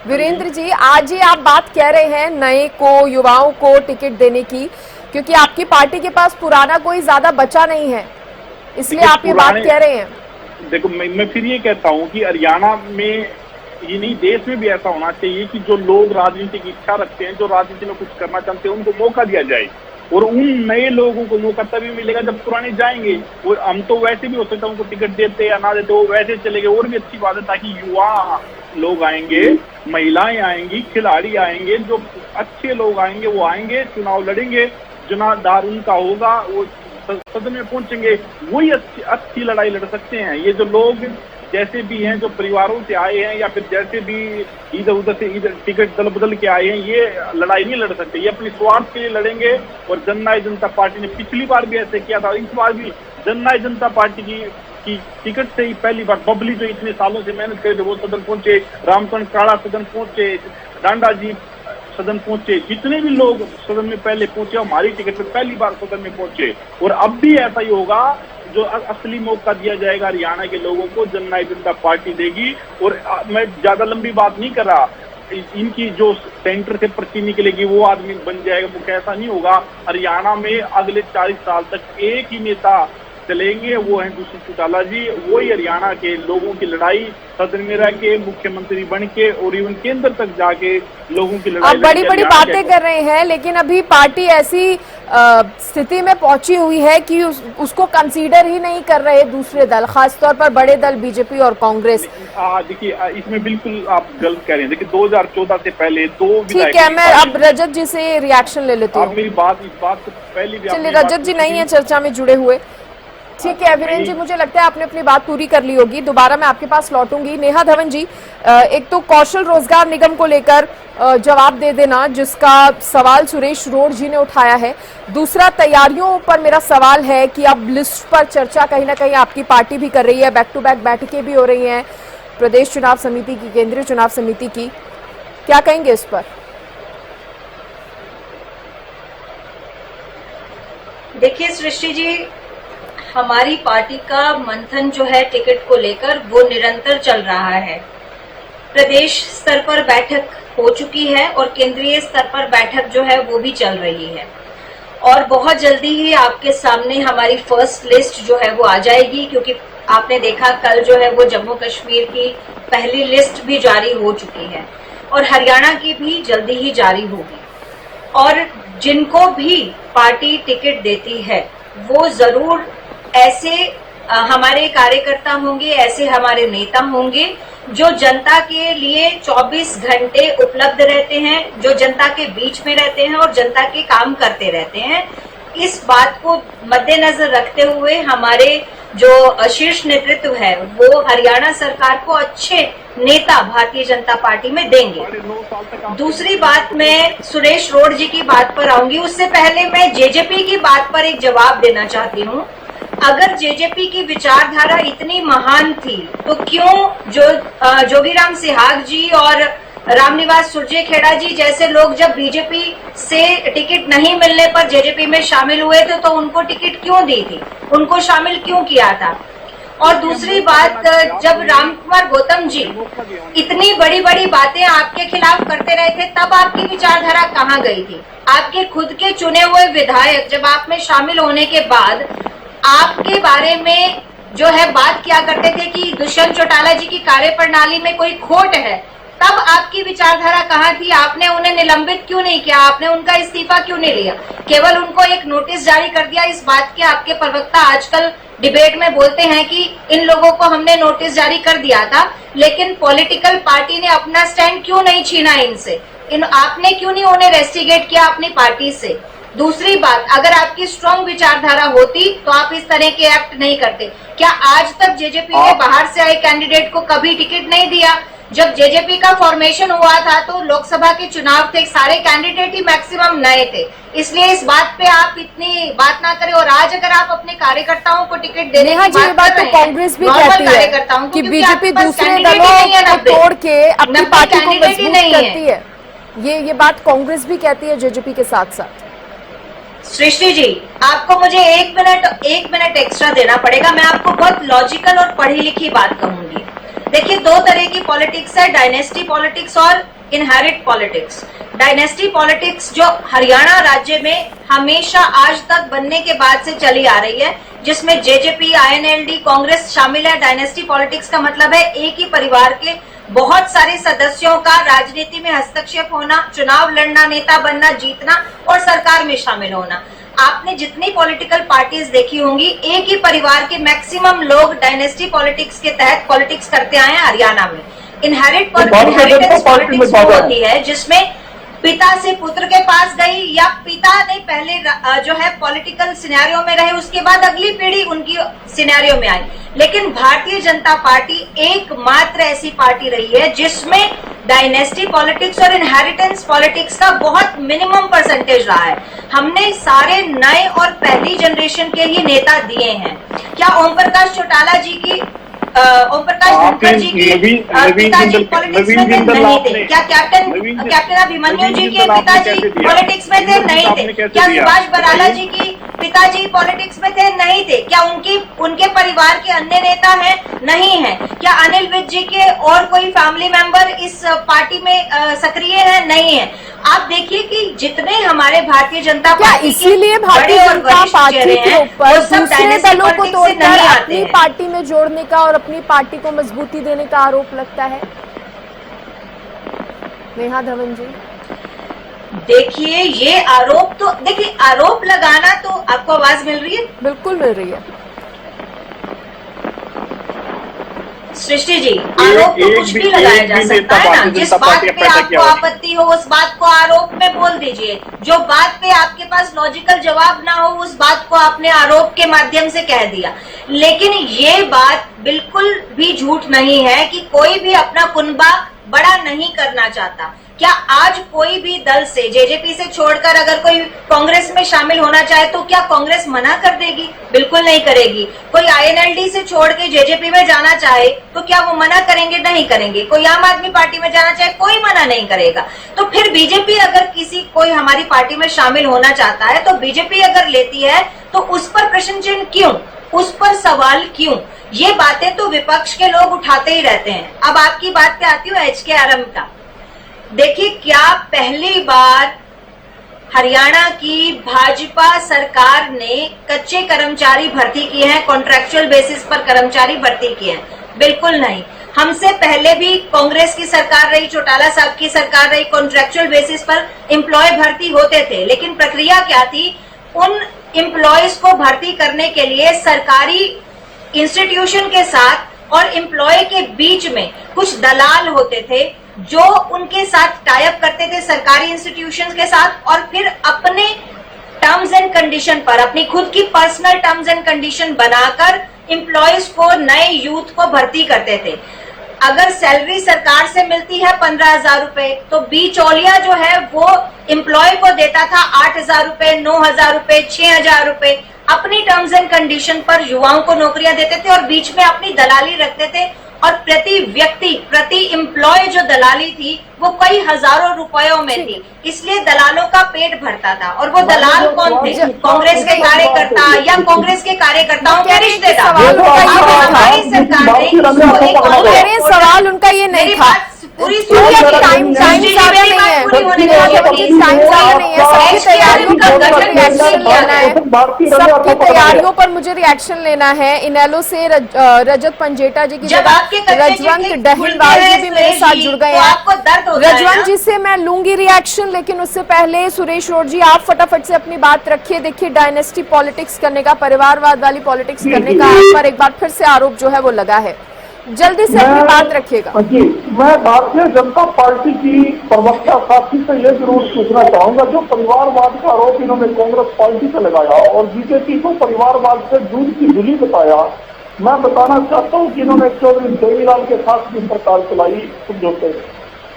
J: वीरेंद्र जी, आज ही आप बात कह रहे हैं नए को, युवाओं को टिकट देने की, क्योंकि आपकी पार्टी के पास पुराना कोई ज्यादा बचा नहीं है, इसलिए आप ये बात कह रहे हैं।
F: देखो, मैं फिर ये कहता हूँ कि हरियाणा में, ये नहीं देश में भी ऐसा होना चाहिए कि जो लोग राजनीति की इच्छा रखते हैं, जो राजनीति में कुछ करना चाहते हैं, उनको मौका दिया जाए, और उन नए लोगों को मौका तभी मिलेगा जब पुराने जाएंगे। और हम तो वैसे भी हो सकता है उनको टिकट देते या ना देते, वो वैसे चले गए, और भी अच्छी बात है, ताकि युवा लोग आएंगे, महिलाएं आएंगी, खिलाड़ी आएंगे, जो अच्छे लोग आएंगे, वो आएंगे, चुनाव लड़ेंगे, चुनावदार उनका होगा, वो सदन में पहुंचेंगे, वही अच्छी लड़ाई लड़ सकते हैं। ये जो लोग जैसे भी हैं, जो परिवारों से आए हैं या फिर जैसे भी इधर उधर से इधर टिकट दल बदल के आए हैं, ये लड़ाई नहीं लड़ सकते, ये अपने स्वार्थ के लिए लड़ेंगे। और जननायक जनता पार्टी ने पिछली बार भी ऐसे किया था, इस बार भी जननायक जनता पार्टी की टिकट से ही पहली बार बबली जो इतने सालों से मेहनत करे थे, वो सदन पहुंचे, रामचंद्र काड़ा सदन पहुंचे, डांडा जी सदन पहुंचे, जितने भी लोग सदन में पहले पहुंचे, हमारी टिकट पे पहली बार सदन में पहुंचे। और अब भी ऐसा ही होगा, जो असली मौका दिया जाएगा हरियाणा के लोगों को, जननायक जनता पार्टी देगी। और मैं ज्यादा लंबी बात नहीं कर रहा, इनकी जो सेंटर से पर्ची निकलेगी वो आदमी बन जाएगा, वो कैसा नहीं होगा। हरियाणा में अगले 40 साल तक एक ही नेता चलेंगे, वो है दुष्यंत चौटाला जी। वही हरियाणा के लोगों की लड़ाई सदन में रह के, मुख्यमंत्री बन के, और इवन केंद्र तक जाके लोगों की लड़ाई।
J: आप बड़ी बड़ी बातें कर रहे हैं, लेकिन अभी पार्टी ऐसी स्थिति में पहुंची हुई है कि उसको कंसीडर ही नहीं कर रहे दूसरे दल, खासतौर पर बड़े दल बीजेपी और कांग्रेस।
F: देखिए, इसमें बिल्कुल आप गलत कह रहे हैं। देखिए, 2014 से पहले दो,
J: ठीक है, मैं अब रजत जी से रिएक्शन ले लेती हूँ।
F: मेरी बात, इस बात को पहले भी,
J: चलिए, रजत जी नहीं है चर्चा में जुड़े हुए। ठीक है वीरेंद्र जी, मुझे लगता है आपने अपनी बात पूरी कर ली होगी। दोबारा मैं आपके पास लौटूंगी। नेहा धवन जी, एक तो कौशल रोजगार निगम को लेकर जवाब दे देना, जिसका सवाल सुरेश रोड जी ने उठाया है। दूसरा, तैयारियों पर मेरा सवाल है कि अब लिस्ट पर चर्चा कहीं ना कहीं आपकी पार्टी भी कर रही है, बैक टू बैक बैठकें भी हो रही हैं प्रदेश चुनाव समिति की, केंद्रीय चुनाव समिति की, क्या कहेंगे इस पर?
I: देखिए सृष्टि जी, हमारी पार्टी का मंथन जो है टिकट को लेकर वो निरंतर चल रहा है। प्रदेश स्तर पर बैठक हो चुकी है और केंद्रीय स्तर पर बैठक जो है वो भी चल रही है और बहुत जल्दी ही आपके सामने हमारी फर्स्ट लिस्ट जो है वो आ जाएगी, क्योंकि आपने देखा कल जो है वो जम्मू कश्मीर की पहली लिस्ट भी जारी हो चुकी है और हरियाणा की भी जल्दी ही जारी होगी। और जिनको भी पार्टी टिकट देती है वो जरूर ऐसे हमारे कार्यकर्ता होंगे, ऐसे हमारे नेता होंगे जो जनता के लिए 24 घंटे उपलब्ध रहते हैं, जो जनता के बीच में रहते हैं और जनता के काम करते रहते हैं। इस बात को मद्देनजर रखते हुए हमारे जो शीर्ष नेतृत्व है वो हरियाणा सरकार को अच्छे नेता भारतीय जनता पार्टी में देंगे। दूसरी बात, मैं सुरेश रोड जी की बात पर आऊंगी, उससे पहले मैं जेजेपी की बात पर एक जवाब देना चाहती हूँ। अगर जेजेपी की विचारधारा इतनी महान थी तो क्यों जोगीराम सिहाग जी और रामनिवास सुरजेखेड़ा जी जैसे लोग जब बीजेपी से टिकट नहीं मिलने पर जेजेपी में शामिल हुए थे तो उनको टिकट क्यों दी थी, उनको शामिल क्यों किया था? और दूसरी बात, जब रामकुमार गौतम जी इतनी बड़ी बड़ी बातें आपके खिलाफ करते रहे थे तब आपकी विचारधारा कहाँ गई थी? आपके खुद के चुने हुए विधायक जब आप में शामिल होने के बाद आपके बारे में जो है बात किया करते थे कि दुष्यंत चौटाला जी की कार्यप्रणाली में कोई खोट है, तब आपकी विचारधारा कहाँ थी? आपने उन्हें निलंबित क्यों नहीं किया? आपने उनका इस्तीफा क्यों नहीं लिया? केवल उनको एक नोटिस जारी कर दिया। इस बात के आपके प्रवक्ता आजकल डिबेट में बोलते हैं कि इन लोगों को हमने नोटिस जारी कर दिया था, लेकिन पॉलिटिकल पार्टी ने अपना स्टैंड क्यों नहीं छीना इनसे? आपने क्यों नहीं उन्हें रेस्टिगेट किया अपनी पार्टी से? दूसरी बात, अगर आपकी स्ट्रॉन्ग विचारधारा होती तो आप इस तरह के एक्ट नहीं करते। क्या आज तक जेजेपी ने बाहर से आए कैंडिडेट को कभी टिकट नहीं दिया? जब जेजेपी का फॉर्मेशन हुआ था तो लोकसभा के चुनाव थे, सारे कैंडिडेट ही मैक्सिमम नए थे, इसलिए इस बात पे आप इतनी बात ना करें। और आज अगर आप अपने कार्यकर्ताओं को टिकट देने की बात कर रहे हैं,
J: कांग्रेस भी कहती है कि बीजेपी दूसरे दलों को तोड़ के अपनी पार्टी को मजबूत करती है, ये बात कांग्रेस भी कहती है जेजेपी के साथ साथ।
I: सृष्टि जी, आपको मुझे एक मिनट एक्स्ट्रा देना पड़ेगा। मैं आपको बहुत लॉजिकल और पढ़ी लिखी बात कहूंगी। देखिए, दो तरह की पॉलिटिक्स है, डायनेस्टी पॉलिटिक्स और इनहेरिट पॉलिटिक्स। डायनेस्टी पॉलिटिक्स जो हरियाणा राज्य में हमेशा आज तक बनने के बाद से चली आ रही है, जिसमें जेजेपी, आईएनएलडी, कांग्रेस शामिल है। डायनेस्टी पॉलिटिक्स का मतलब है एक ही परिवार के बहुत सारे सदस्यों का राजनीति में हस्तक्षेप होना, चुनाव लड़ना, नेता बनना, जीतना और सरकार में शामिल होना। आपने जितनी पॉलिटिकल पार्टीज देखी होंगी, एक ही परिवार के मैक्सिमम लोग डायनेस्टी पॉलिटिक्स के तहत पॉलिटिक्स करते आए हैं हरियाणा में। इनहेरिटेंस पॉलिटिक्स वो होती है जिसमें पिता से पुत्र के पास गई या पिता ने पहले जो है पॉलिटिकल सिनेरियो में रहे, उसके बाद अगली पीढ़ी उनकी सिनेरियो में आई। लेकिन भारतीय जनता पार्टी एकमात्र ऐसी पार्टी रही है जिसमें डायनेस्टी पॉलिटिक्स और इनहेरिटेंस पॉलिटिक्स का बहुत मिनिमम परसेंटेज रहा है। हमने सारे नए और पहली जनरेशन के ही नेता दिए हैं। क्या ओम प्रकाश चौटाला जी की ओम प्रकाश धनखड़ जी की पिताजी पॉलिटिक्स में थे? नहीं थे। क्या कैप्टन अभिमन्यु जी के पिताजी पॉलिटिक्स में थे? नहीं थे। क्या सुभाष बराला जी की पिताजी पॉलिटिक्स में थे? नहीं थे। क्या उनके परिवार के अन्य नेता हैं? नहीं है। क्या अनिल विज जी के और कोई फैमिली मेंबर इस पार्टी में सक्रिय है? नहीं है। आप देखिए कि जितने हमारे भारतीय जनता पार्टी
J: इसीलिए भारतीय जनता पार्टी के ऊपर दूसरे दलों को तोड़कर अपनी पार्टी में जोड़ने का और अपनी पार्टी को मजबूती देने का आरोप लगता है। नेहा धवन जी,
I: देखिए ये आरोप तो देखिए, आरोप लगाना तो आपको आवाज मिल रही है?
J: बिल्कुल मिल रही है।
I: सृष्टि जी, आरोप तो कुछ भी लगाया जा सकता है ना। जिस बात पे आपको आपत्ति हो उस बात को आरोप में बोल दीजिए, जो बात पे आपके पास लॉजिकल जवाब ना हो उस बात को आपने आरोप के माध्यम से कह दिया। लेकिन ये बात बिल्कुल भी झूठ नहीं है कि कोई भी अपना कुनबा बड़ा नहीं करना चाहता। क्या आज कोई भी दल से, जेजेपी से छोड़कर अगर कोई कांग्रेस में शामिल होना चाहे तो क्या कांग्रेस मना कर देगी? बिल्कुल नहीं करेगी। कोई आईएनएलडी से छोड़ के जेजेपी में जाना चाहे तो क्या वो मना करेंगे? नहीं करेंगे। कोई आम आदमी पार्टी में जाना चाहे कोई मना नहीं करेगा। तो फिर बीजेपी अगर कोई हमारी पार्टी में शामिल होना चाहता है तो बीजेपी अगर लेती है तो उस पर प्रश्न चिन्ह क्यों, उस पर सवाल क्यों? ये बातें तो विपक्ष के लोग उठाते ही रहते हैं। अब आपकी बात पे आती हूँ HKRM का। देखिए, क्या पहली बार हरियाणा की भाजपा सरकार ने कच्चे कर्मचारी भर्ती किए हैं, कॉन्ट्रैक्चुअल बेसिस पर कर्मचारी भर्ती किए हैं? बिल्कुल नहीं। हमसे पहले भी कांग्रेस की सरकार रही, चौटाला साहब की सरकार रही, कॉन्ट्रैक्चुअल बेसिस पर एम्प्लॉय भर्ती होते थे। लेकिन प्रक्रिया क्या थी? उन एम्प्लॉयज को भर्ती करने के लिए सरकारी इंस्टीट्यूशन के साथ और एम्प्लॉय के बीच में कुछ दलाल होते थे जो उनके साथ टाई अप करते थे सरकारी इंस्टीट्यूशंस के साथ, और फिर अपने टर्म्स एंड कंडीशन पर, अपनी खुद की पर्सनल टर्म्स एंड कंडीशन बनाकर एम्प्लॉयज को, नए यूथ को भर्ती करते थे। अगर सैलरी सरकार से मिलती है 15,000 रुपए तो बिचौलिया जो है वो एम्प्लॉय को देता था 8,000 रुपए, 9,000 रुपए, 6,000 रुपए। अपनी टर्म्स एंड कंडीशन पर युवाओं को नौकरियां देते थे और बीच में अपनी दलाली रखते थे, और प्रति व्यक्ति, प्रति एम्प्लॉय जो दलाली थी वो कई हजारों रुपयों में थी। इसलिए दलालों का पेट भरता था। और वो दलाल कौन थे? कांग्रेस के कार्यकर्ता या कांग्रेस के कार्यकर्ताओं के रिश्तेदार। हमारी सरकार ने
J: सवाल उनका ये नहीं था। पूरी टाइम ज्यादा नहीं है, सबकी तैयारियों पर मुझे रिएक्शन लेना है। इनेलो से रजत पंजेटा जी की जगह रजवंत डहिलवाल जी भी मेरे साथ जुड़ गए हैं। रजवंत जी से मैं लूंगी रिएक्शन, लेकिन उससे पहले सुरेश रोड जी आप फटाफट से अपनी बात रखिए। देखिए, डायनेस्टी पॉलिटिक्स करने का, परिवारवाद वाली पॉलिटिक्स करने का आप पर एक बार फिर से आरोप जो है वो लगा है। जल्दी से अपनी बात रखिएगा।
K: जी, मैं भारतीय जनता पार्टी की प्रवक्ता साथी से ये जरूर पूछना चाहूंगा, जो परिवारवाद का आरोप इन्होंने कांग्रेस पार्टी पर लगाया और बीजेपी को परिवारवाद से दूध की धुली बताया, मैं बताना चाहता हूँ कि इन्होंने चौधरी देवीलाल के साथ भी सरकार चलाई समझौते,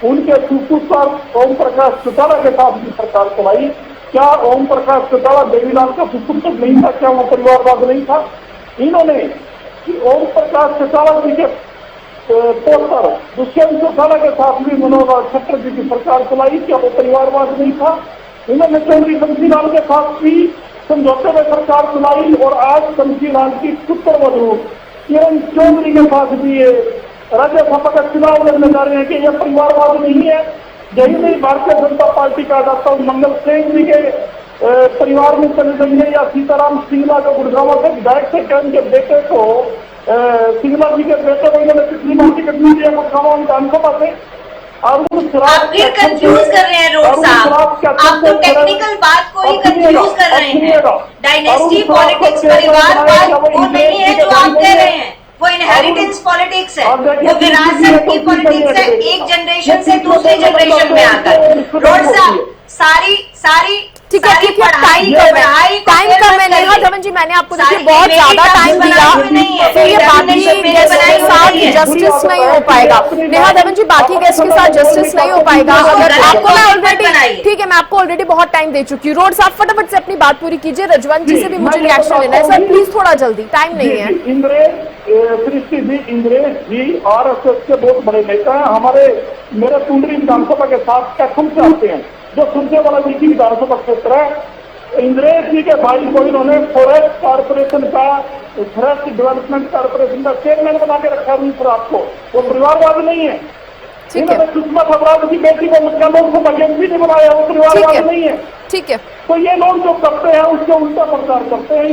K: उनके सुपुत्र ओम प्रकाश चौटाला के साथ भी सरकार चलाई। क्या ओम प्रकाश चौटाला देवीलाल का सुपुत्र नहीं था? क्या वो परिवारवाद नहीं था? इन्होंने ओम प्रकाश चौटाला जी के पोस्टर दुष्यंत चौटाला के साथ भी मनोहर खट्टर जी की सरकार चलाई। क्या वो परिवारवाद नहीं था? इन्होंने चौधरी शमशीलाल के साथ भी समझौते में सरकार चलाई और आज शमशीलाल की पुत्र वधू किरण चौधरी के साथ भी ये राज्यसभा का चुनाव लड़ने जा रहे हैं। कि यह परिवारवाद नहीं है? यही नहीं, भारतीय जनता पार्टी का डॉक्टर मंगल सेन जी के परिवार में चले जाएंगे, या सीताराम सिंगला जो गुड़गांव से विधायक थे, क्या उनके बेटे को सिंगला जी के बेटे को इन्होंने पिछली बार टिकट नहीं दिया गुड़गांव विधानसभा से? और
I: आप फिर कंफ्यूज कर रहे हैं रोड साहब, आप तो टेक्निकल बात को ही कंफ्यूज कर रहे हैं। डायनेस्टी पॉलिटिक्स, परिवारवाद वो नहीं है जो आप कह रहे हैं, वो इनहेरिटेंस पॉलिटिक्स है, वो विरासत की पॉलिटिक्स है, एक जनरेशन से दूसरी जनरेशन में आकर। रोड साहब, सारी
J: ठीक है, टाइम कम है। नेहा धवन जी, मैंने आपको देखिए बहुत ज्यादा टाइम दिया, फिर ये बाकी गेस्ट के साथ जस्टिस नहीं हो पाएगा। नेहा धवन जी, बाकी गेस्ट के साथ जस्टिस नहीं हो पाएगा। अगर आपको मैं ऑलरेडी, ठीक है, मैं आपको ऑलरेडी बहुत टाइम दे चुकी हूँ। रोड साहब फटाफट से अपनी बात पूरी कीजिए। रजवंत जी से भी मुझे रिएक्शन लेना है सर, प्लीज थोड़ा जल्दी, टाइम नहीं है।
K: इंद्रेश जी RSS के बहुत बड़े नेता हैं, हमारे मेरे टुंडरी विधानसभा के साथ कैथम से आते हैं, जो सुरजेवाला जी की विधानसभा क्षेत्र है। इंद्रेश जी के भाई को इन्होंने फॉरेस्ट कारपोरेशन का, फॉरेस्ट डेवलपमेंट कारपोरेशन का चेयरमैन बना के रखा है। फिर आपको वो परिवारवाद नहीं है? इन्होंने सुषमा स्वराज की बेटी को लोकसभा एमपी ने बनाया, वो परिवारवाद नहीं है?
J: ठीक है,
K: तो ये लोग जो करते हैं उसके उल्टा प्रचार करते हैं।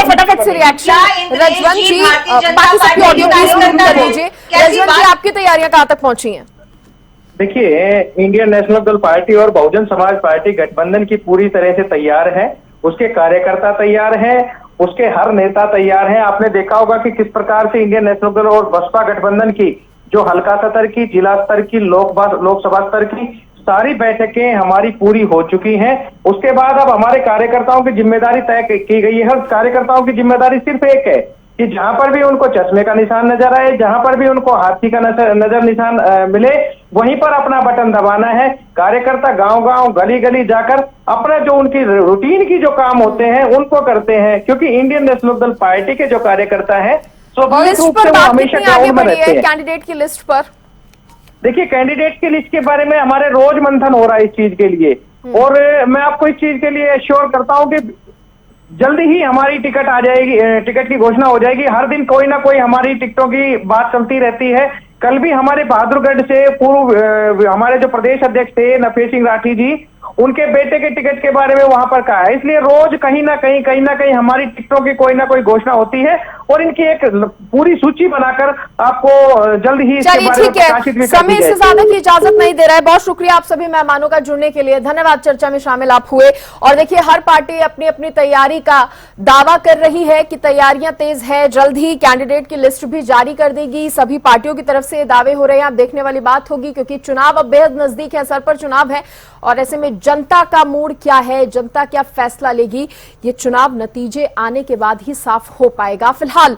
J: फटाफट से रिएक्शन। रजवंत जी, बाकी सबकी ऑडियो प्लीज कर दीजिए। रजवंत जी, आपकी तैयारियां कहाँ तक पहुंची हैं?
L: देखिए, इंडियन नेशनल दल पार्टी और बहुजन समाज पार्टी गठबंधन की पूरी तरह से तैयार है, उसके कार्यकर्ता तैयार हैं, उसके हर नेता तैयार हैं। आपने देखा होगा कि किस प्रकार से इंडियन नेशनल दल और बसपा गठबंधन की जो हल्का स्तर की, जिला स्तर की, लोकसभा स्तर की सारी बैठकें हमारी पूरी हो चुकी हैं। उसके बाद अब हमारे कार्यकर्ताओं की जिम्मेदारी तय की गई है। कार्यकर्ताओं की जिम्मेदारी सिर्फ एक है कि जहां पर भी उनको चश्मे का निशान नजर आए, जहां पर भी उनको हाथी का नजर निशान मिले, वहीं पर अपना बटन दबाना है। कार्यकर्ता गांव-गांव, गली-गली जाकर अपना जो उनकी रूटीन की जो काम होते हैं उनको करते हैं, क्योंकि इंडियन नेशनल दल पार्टी के जो कार्यकर्ता है स्वाभाविक रूप से वो हमेशा ग्राउंड में रहते हैं।
J: कैंडिडेट की लिस्ट पर
L: देखिए, कैंडिडेट की लिस्ट के बारे में हमारे रोज मंथन हो रहा है इस चीज के लिए, और मैं आपको इस चीज के लिए एश्योर करता हूं कि जल्दी ही हमारी टिकट आ जाएगी, टिकट की घोषणा हो जाएगी। हर दिन कोई ना कोई हमारी टिकटों की बात चलती रहती है। कल भी हमारे बहादुरगढ़ से पूर्व हमारे जो प्रदेश अध्यक्ष थे नफे सिंह राठी जी, उनके बेटे के टिकट के बारे में वहां पर कहा है। इसलिए रोज कहीं ना कहीं हमारी टिकटों की कोई ना कोई घोषणा होती है, और इनकी एक पूरी सूची बनाकर आपको जल्द ही इसके बारे में प्रकाशित भी कर दी
J: समय से ज्यादा की इजाजत नहीं दे रहा है। बहुत शुक्रिया आप सभी मेहमानों का जुड़ने के लिए, धन्यवाद। चर्चा में शामिल आप हुए। और देखिए, हर पार्टी अपनी अपनी तैयारी का दावा कर रही है कि तैयारियां तेज है। जल्द ही कैंडिडेट की लिस्ट भी जारी कर देगी। सभी पार्टियों की तरफ से दावे हो रहे हैं। आप देखने वाली बात होगी, क्योंकि चुनाव अब बेहद नजदीक है, सर पर चुनाव है, और ऐसे में जनता का मूड क्या है, जनता क्या फैसला लेगी, ये चुनाव नतीजे आने के बाद ही साफ हो पाएगा। फिलहाल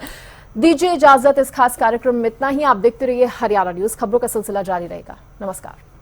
J: दीजिए इजाजत। इस खास कार्यक्रम में इतना ही। आप देखते रहिए हरियाणा न्यूज। खबरों का सिलसिला जारी रहेगा। नमस्कार।